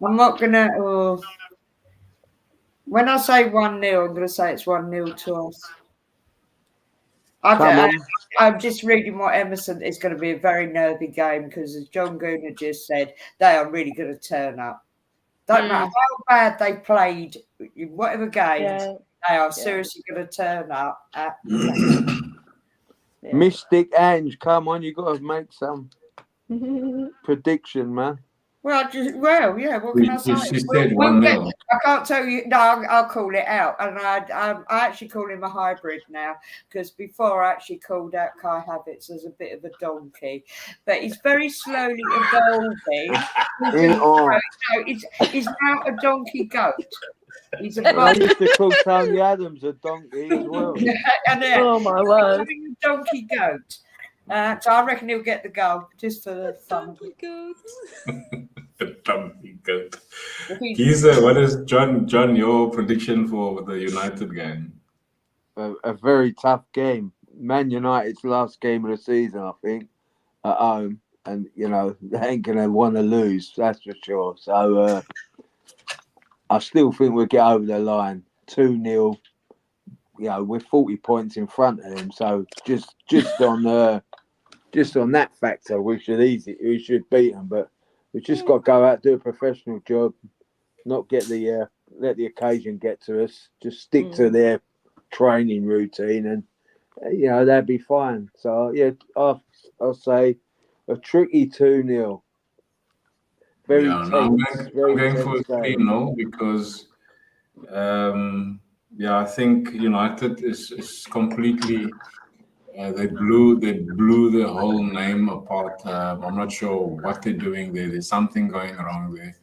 I'm not gonna. When I say 1-0, I'm gonna say it's 1-0 to us. I'm just reading what Emerson is going to be a very nervy game because, as John Gooner just said, they are really going to turn up. Don't matter how bad they played in whatever games, they are seriously going to turn up. Yeah. Mystic Ange, come on, you got to make some prediction, man. Well, yeah. What can I say? She said 1-0. I can't tell you. No, I'll call it out, and I actually call him a hybrid now, because before I actually called out Kai Havertz as a bit of a donkey, but he's very slowly evolving. He's now a donkey goat. He's a I used to call Tony Adams a donkey as well. Oh my word! A donkey goat. So I reckon he'll get the goal just for the fun. Donkey goat. Donkey goat. He's what is John? Your prediction for the United game? A very tough game. Man United's last game of the season, I think, at home, and you know they ain't gonna want to lose. That's for sure. So I still think we'll get over the line. 2-0. You know, we're 40 points in front of them. So just on that factor, we should beat them. But we just got to go out, do a professional job, not get let the occasion get to us. Just stick to their training routine, and you know they'll be fine. So yeah, I'll say a tricky 2-0. Very tense, I'm going for a 3-0 because I think United is completely they blew the whole name apart. I'm not sure what they're doing there. There's something going wrong there.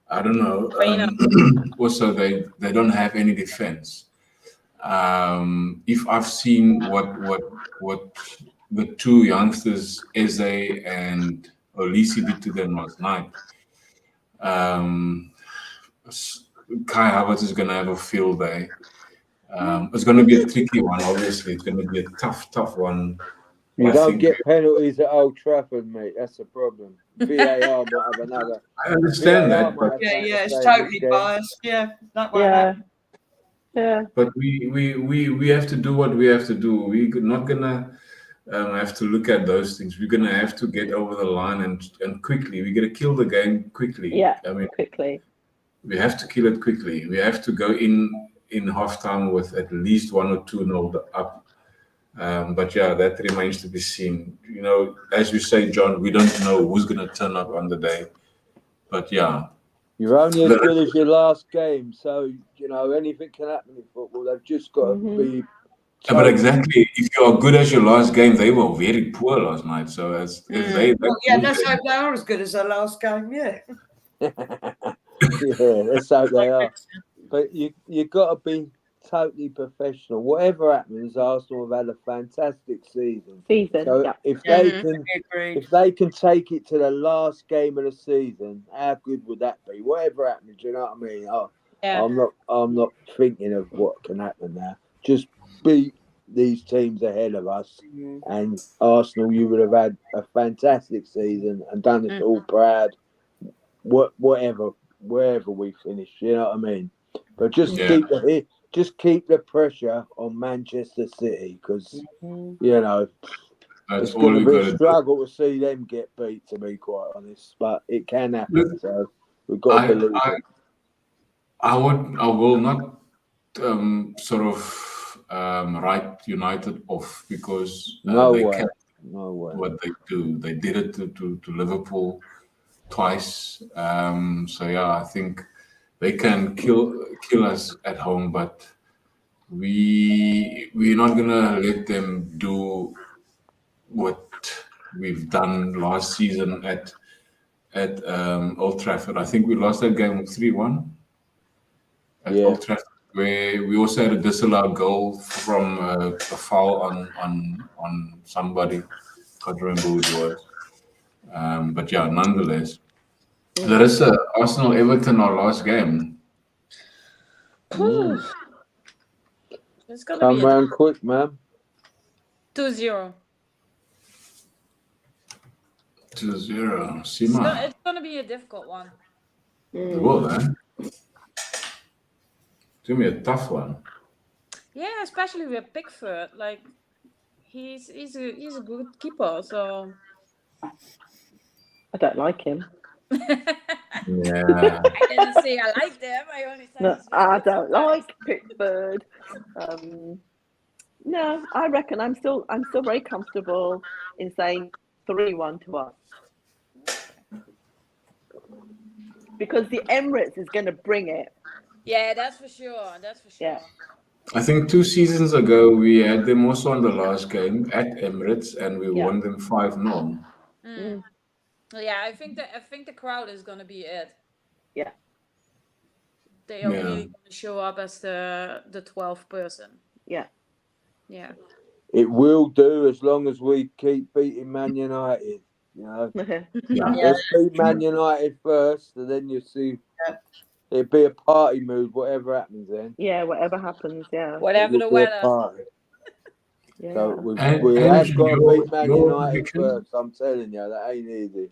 I don't know. Also, they don't have any defense. If I've seen what the two youngsters, Eze and Alesia, did to them last night, Kai Havertz is going to have a field day. It's going to be a tricky one, obviously. It's going to be a tough one. You don't get penalties at Old Trafford, mate. That's the problem. VAR might have another. I understand that. But it's totally biased. Yeah, that one. Yeah. But we have to do what we have to do. We're not going to have to look at those things. We're going to have to get over the line and quickly. We're going to kill the game quickly. Yeah, I mean, quickly. We have to kill it quickly. We have to go in halftime with at least 1 or 2-0 up. But yeah, that remains to be seen. You know, as you say, John, we don't know who's going to turn up on the day. But yeah. You're only as good as your last game. So, you know, anything can happen in football. They've just got to be... But exactly, if you are good as your last game, they were very poor last night. So let's hope they are as good as their last game, yeah. Yeah, let's hope they are. But you got to be totally professional. Whatever happens, Arsenal have had a fantastic season. So if they can take it to the last game of the season, how good would that be? Whatever happens, you know what I mean? I'm not thinking of what can happen now. Just beat these teams ahead of us, and Arsenal, you would have had a fantastic season and done us all proud. Wherever we finish, you know what I mean? But just keep the pressure on Manchester City, because you know it's going to be a struggle to see them get beat, to be quite honest. But it can happen, so we've got to believe it. I will not write United off, because no way. What they do. They did it to Liverpool twice. So yeah, I think they can kill us at home, but we're not gonna let them do what we've done last season at Old Trafford. I think we lost that game 3-1 at Old Trafford, where we also had a disallowed goal from a foul on somebody. Can't remember who it was. But yeah, nonetheless, there is Arsenal-Everton, our last game. It's gonna come round quick, man. 2-0. 2-0. Sima. It's gonna be a difficult one. Well, then. It's gonna be a tough one. Yeah, especially with Pickford. Like, he's a good keeper. So I don't like him. Yeah. I didn't say I liked him. I only said I don't like Pickford. No, I reckon I'm still very comfortable in saying 3-1 to us. Because the Emirates is going to bring it. Yeah, that's for sure. That's for sure. Yeah. I think 2 seasons ago we had them also on the last game at Emirates, and we won them 5-0. Yeah, I think the crowd is gonna be it. Yeah. They are really gonna show up as the 12th person. Yeah. Yeah. It will do as long as we keep beating Man United. You know, let's beat Man United first, and then you see it'd be a party mood, whatever happens then. Yeah, whatever happens, yeah. Whatever the weather. Yeah. So we And have got to beat Man your United prediction? first. I'm telling you, that ain't easy.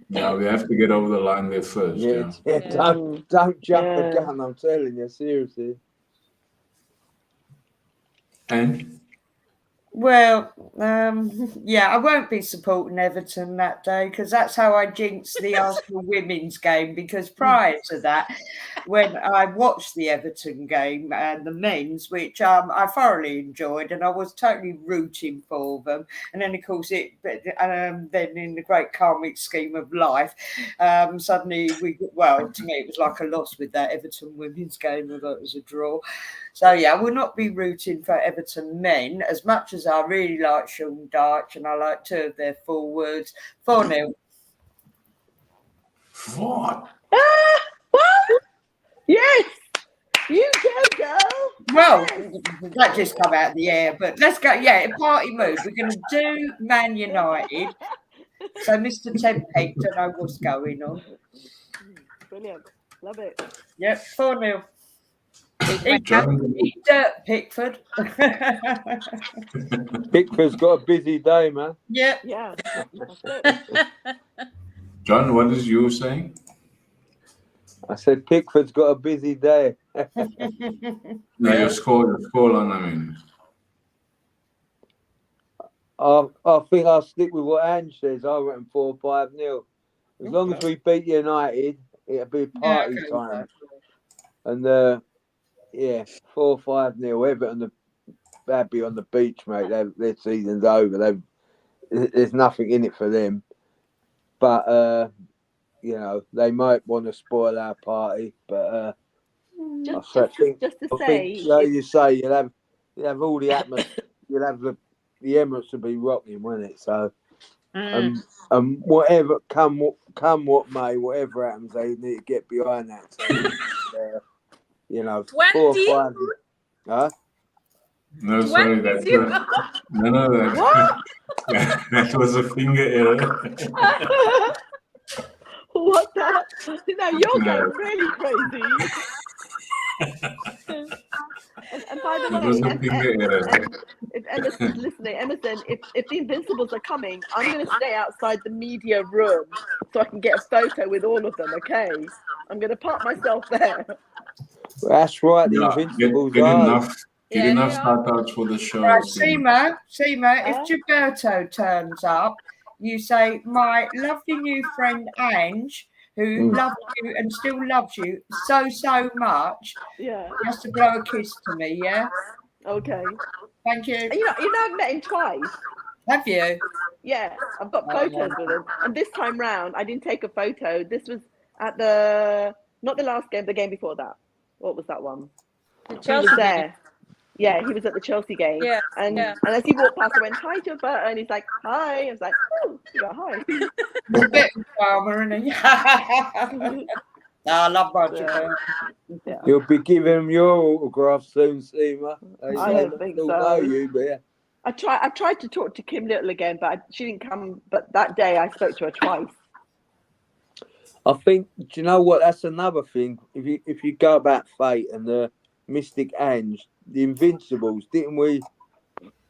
Yeah, we have to get over the line there first. Yeah, Yeah. don't jump the gun. I'm telling you, seriously. And Well, yeah, I won't be supporting Everton that day because that's how I jinxed the Arsenal women's game. Because prior to that, when I watched the Everton game and the men's, which I thoroughly enjoyed, and I was totally rooting for them, and then of course then in the great karmic scheme of life, suddenly to me it was like a loss with that Everton women's game, although it was a draw. So yeah, I will not be rooting for Everton men as much as I really like Sean Dyche and I like 2 of their forwards. 4-0. what? Yes! You go, girl! Well, that just come out of the air, but let's go. Yeah, party mood. We're going to do Man United. So Mr. Tempeg don't know what's going on. Brilliant. Love it. Yep, 4-0. John, Eat dirt, Pickford. Pickford's got a busy day, man. Yep. Yeah. That's it. John, what is you saying? I said Pickford's got a busy day. No, your score line, I mean. I think I'll stick with what Ange says. I reckon 4-5-0. As long as we beat United, it'll be party time. And 4-5-0. Everton, they'll be on the beach, mate. Their season's over. There's nothing in it for them. But they might want to spoil our party. But Just to say, like you say, you'll have all the atmosphere. You'll have the Emirates will be rocking, won't it? So, whatever come what may, whatever happens, they need to get behind that. So, 20? 4 or 5. Huh? No, sorry, that that was a finger error. What the? Now you're going really crazy. and by the It was a way, finger error. if Emerson's listening, Emerson, if the Invincibles are coming, I'm going to stay outside the media room so I can get a photo with all of them. Okay, I'm going to park myself there. That's right. The Invincibles Get enough shout-outs for the show. Right, Simo, if Gilberto turns up, you say, my lovely new friend Ange, who loved you and still loves you so much, has to blow a kiss to me, yeah? Okay. Thank you. You know, I've met him twice. Have you? Yeah, I've got photos with him. And this time round, I didn't take a photo. This was at not the last game, the game before that. What was that one? Chelsea He was there. Yeah, he was at the Chelsea game. Yeah. And as he walked past, I went, hi, Gilberto. And he's like, hi. I was like, oh, you got hi. He's a bit of a farmer, isn't he? I love Roger. Yeah. You'll be giving him your autograph soon, Seema. I don't think so. Know you, but yeah. I tried to talk to Kim Little again, but she didn't come. But that day I spoke to her twice. I think, do you know what? That's another thing. If you go about fate and the Mystic Ange, the Invincibles, didn't we?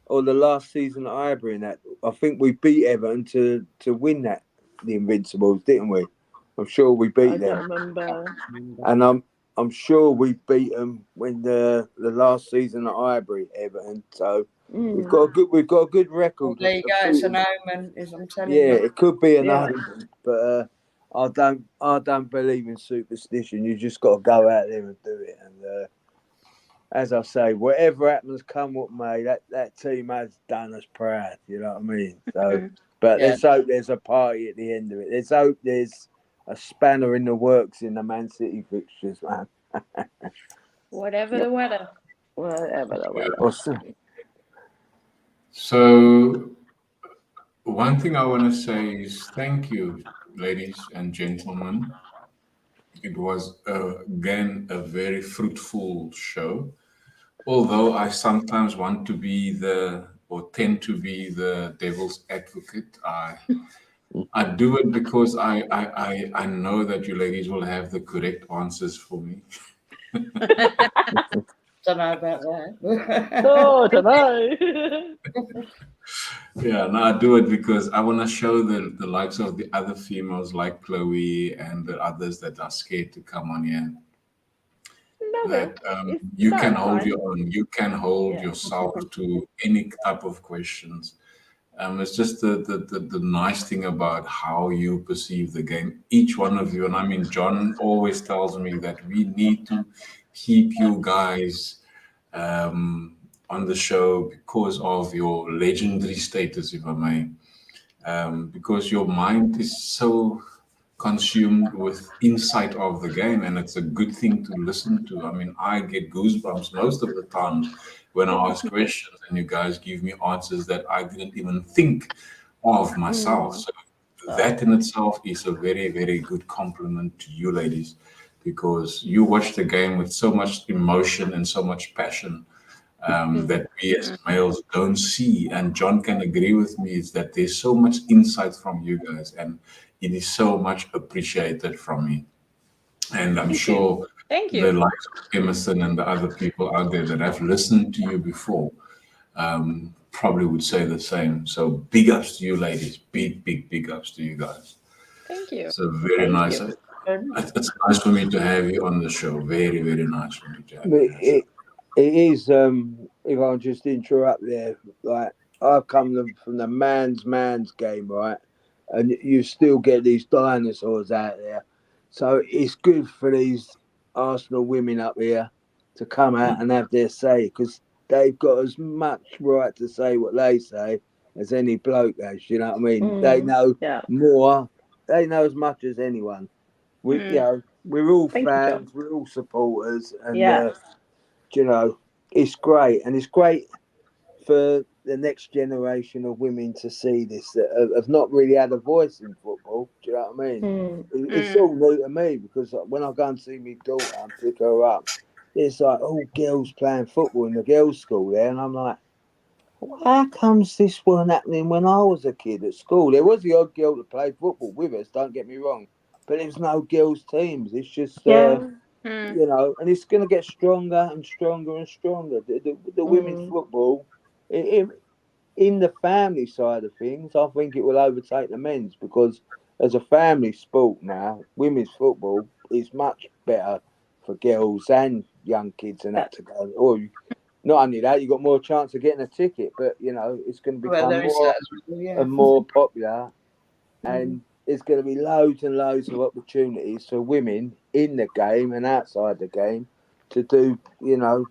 Or the last season at Highbury, and that I think we beat Everton to win that, the Invincibles, didn't we? I'm sure we beat them. I don't remember. And I'm sure we beat them when the last season at Highbury, Everton. So we've got a good record. There you go. It's an omen, as I'm telling you. you. It could be an omen, but I don't believe in superstition. You just got to go out there and do it. as I say, whatever happens, come what may, that team has done us proud. You know what I mean? So, but Yeah. let's hope there's a party at the end of it. Let's hope there's a spanner in the works in the Man City fixtures, man. Whatever the weather. Whatever the weather. Awesome. So, one thing I want to say is thank you, ladies and gentlemen. It was, again, a very fruitful show. Although I sometimes want to be or tend to be the devil's advocate, I do it because I know that you ladies will have the correct answers for me. Don't know about that. Oh, don't know. Yeah, no, I do it because I want to show the likes of the other females like Chloe and the others that are scared to come on here No, that it's you can that's hold fine. your own. You can hold Yeah. yourself to any type of questions. It's just the nice thing about how you perceive the game, each one of you. And I mean, John always tells me that we need to keep you guys on the show because of your legendary status, if I may. Because your mind is so consumed with insight of the game, and it's a good thing to listen to. I mean, I get goosebumps most of the times when I ask questions, and you guys give me answers that I didn't even think of myself. So that in itself is a very, very good compliment to you ladies, because you watch the game with so much emotion and so much passion that we as males don't see. And John can agree with me is that there's so much insight from you guys, and it is so much appreciated from me. And I'm sure Thank the you. likes of Emerson and the other people out there that have listened to you before probably would say the same. So big ups to you ladies, big ups to you guys. Thank you. So very Thank nice. you. It's nice for me to have you on the show. Very, very nice for me to have But you on the show. it is, if I just interrupt there, like I've come from the man's game, right? And you still get these dinosaurs out there. So it's good for these Arsenal women up here to come out and have their say, because they've got as much right to say what they say as any bloke has, you know what I mean? They know Yeah. more, they know as much as anyone. We're all Thank you, John. fans, we're all supporters, and Yeah. you know, it's great, and it's great for the next generation of women to see this that have not really had a voice in football. Do you know what I mean? It's all new to me, because when I go and see my daughter and pick her up, it's like all girls playing football in the girls' school there, and I'm like, well, how comes this weren't happening when I was a kid at school? There was the odd girl that played football with us, don't get me wrong, but there was no girls' teams. It's just Yeah. you know, and it's going to get stronger and stronger and stronger. The women's football, in the family side of things, I think it will overtake the men's, because as a family sport now, women's football is much better for girls and young kids and that to go. Or not only that, you've got more chance of getting a ticket, but you know, it's going to Well, become there is more that as well, yeah. and more popular, and there's going to be loads and loads of opportunities for women in the game and outside the game to do, you know,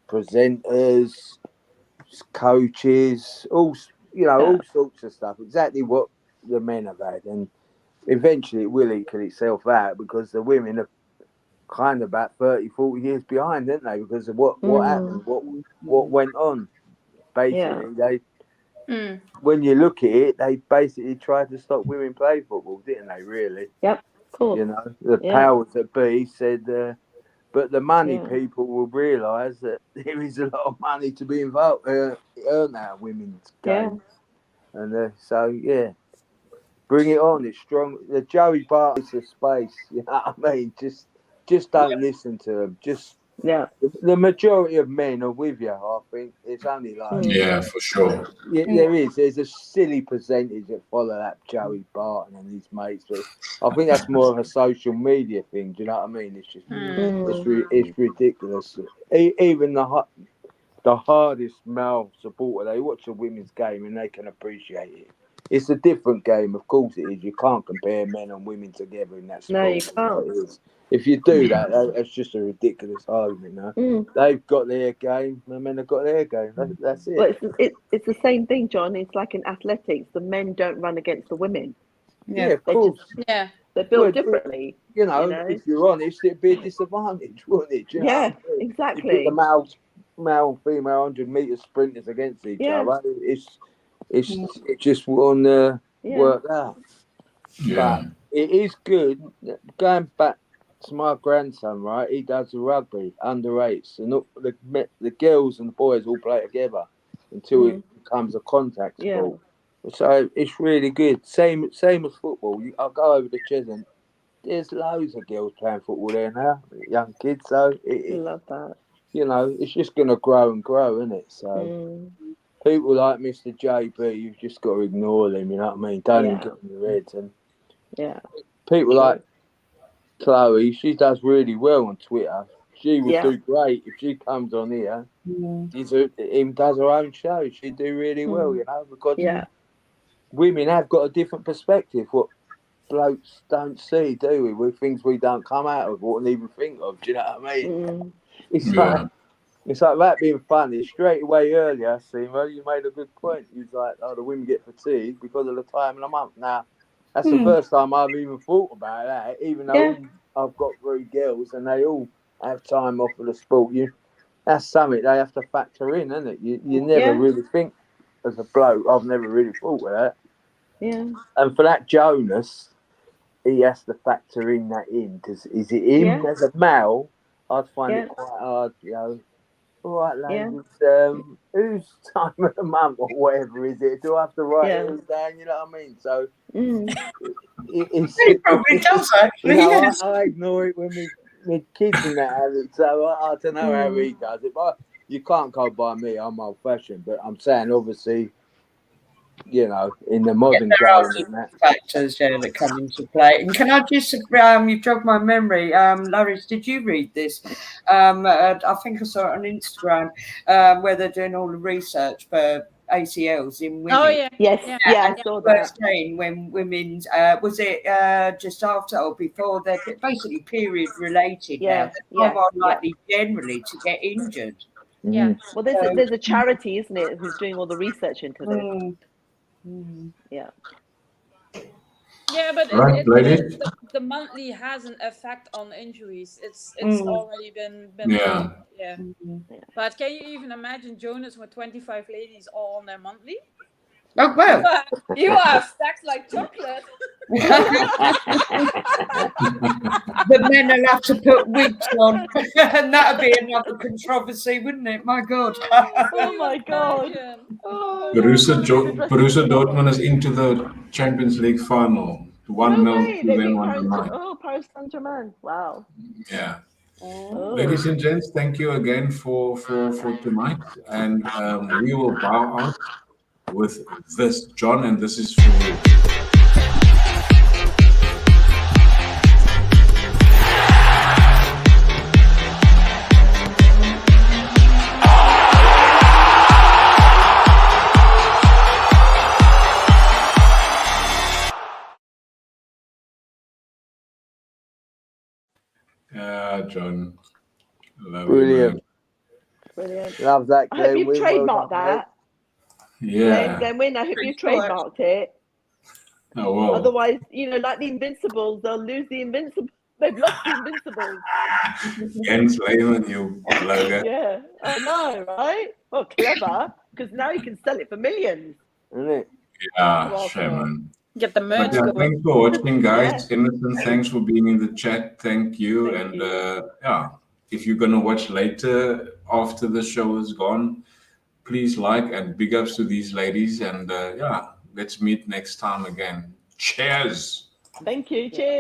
presenters, coaches, all sorts of stuff. Exactly what the men have had, and eventually it will equal itself out, because the women are kind of about 30, 40 years behind, aren't they? Because of what happened, what went on. Basically, when you look at it, they basically tried to stop women playing football, didn't they? Really, Yep. Of course. you know, the Yeah. powers that be said, but the money Yeah. people will realise that there is a lot of money to be involved earned out of women's game, and so yeah, bring it on. It's strong. The Joey Bart's a space. You know what I mean? Just don't listen to them. Just Yeah. the majority of men are with you. I think it's only like. Yeah, for sure. Yeah, there is. There's a silly percentage that follow that Joey Barton and his mates, but I think that's more of a social media thing. Do you know what I mean? It's just, it's ridiculous. Even the hardest male supporter, they watch a women's game and they can appreciate it. it's a different game. Of course it is. You can't compare men and women together in that sport. No, you can't. It is. If you do that, that's just a ridiculous argument. No? They've got their game, the men have got their game. That's it. Well, it's the same thing, John. It's like in athletics, the men don't run against the women. Yeah, of course. They're built differently. You know, if you're honest, it'd be a disadvantage, wouldn't it? You know what I mean? Exactly. You put the male and female 100-meter sprinters against each other. It just won't work out. Yeah. But it is good. Going back to my grandson, right? He does the rugby under-8s, and the girls and the boys all play together until it becomes a contact sport. So it's really good. Same as football. I'll go over to Chisholm. There's loads of girls playing football there now, young kids. So I love that. You know, it's just going to grow and grow, isn't it? So people like Mr. JB, you've just got to ignore them. You know what I mean? Don't even get in your heads. And people like Chloe, she does really well on Twitter. She would do great if she comes on here. Even does her own show. She'd do really well, you know, because women have got a different perspective. What blokes don't see, do we? With things we don't come out of or even think of. Do you know what I mean? It's like that being funny. Straight away earlier, Simo, you made a good point. You was like, oh, the women get fatigued because of the time of the month. Now, that's the first time I've even thought about that, even though I've got 3 girls and they all have time off of the sport. That's something they have to factor in, isn't it? You never really think as a bloke. I've never really thought of that. Yeah. And for that Jonas, he has to factor that in because is it him as a male? I'd find it quite hard, you know. All right, ladies, whose time of the month or whatever is it? Do I have to write it all down? You know what I mean? So It probably does actually. You know, I ignore it when my kids and that have it. So I don't know how he does it. But you can't go by me. I'm old fashioned. But I'm saying, obviously, you know, in the modern there are game and that. factors that come into play. And can I just, you jogged my memory. Loris, did you read this? I think I saw it on Instagram where they're doing all the research for ACLs in women. Oh, yeah. Yes. I saw that. When women's, was it just after or before they're basically period related now? They're more likely generally to get injured. Yeah. Well, there's a charity, isn't it, who's doing all the research into this. Yeah, but the monthly has an effect on injuries. It's already been But can you even imagine Jonas with 25 ladies all on their monthly? Oh well, you are stacked like chocolate. The men will have to put wigs on, and that'd be another controversy, wouldn't it? My God! Oh my God! Borussia Dortmund is into the Champions League final. 1-0 to them on the night. Oh, Paris Saint-Germain! Wow. Yeah. Ladies and gents, thank you again for tonight, and we will bow out with this, John, and this is for you. John. Love Brilliant. Love that game. I hope you've trademarked that. Yeah. Then I hope you trademarked it. Oh, well. Otherwise, you know, like the Invincibles, they'll lose the Invincibles. They've lost the Invincibles. Jens Lehmann, you logo. Yeah, I know, right? Well, clever, because now you can sell it for millions. Isn't it? Yeah, sure, man. Get the merch going. Thanks for watching, guys. Innocent, thanks for being in the chat. Thank you. If you're going to watch later after the show is gone, please like and big ups to these ladies. And let's meet next time again. Cheers. Thank you. Cheers.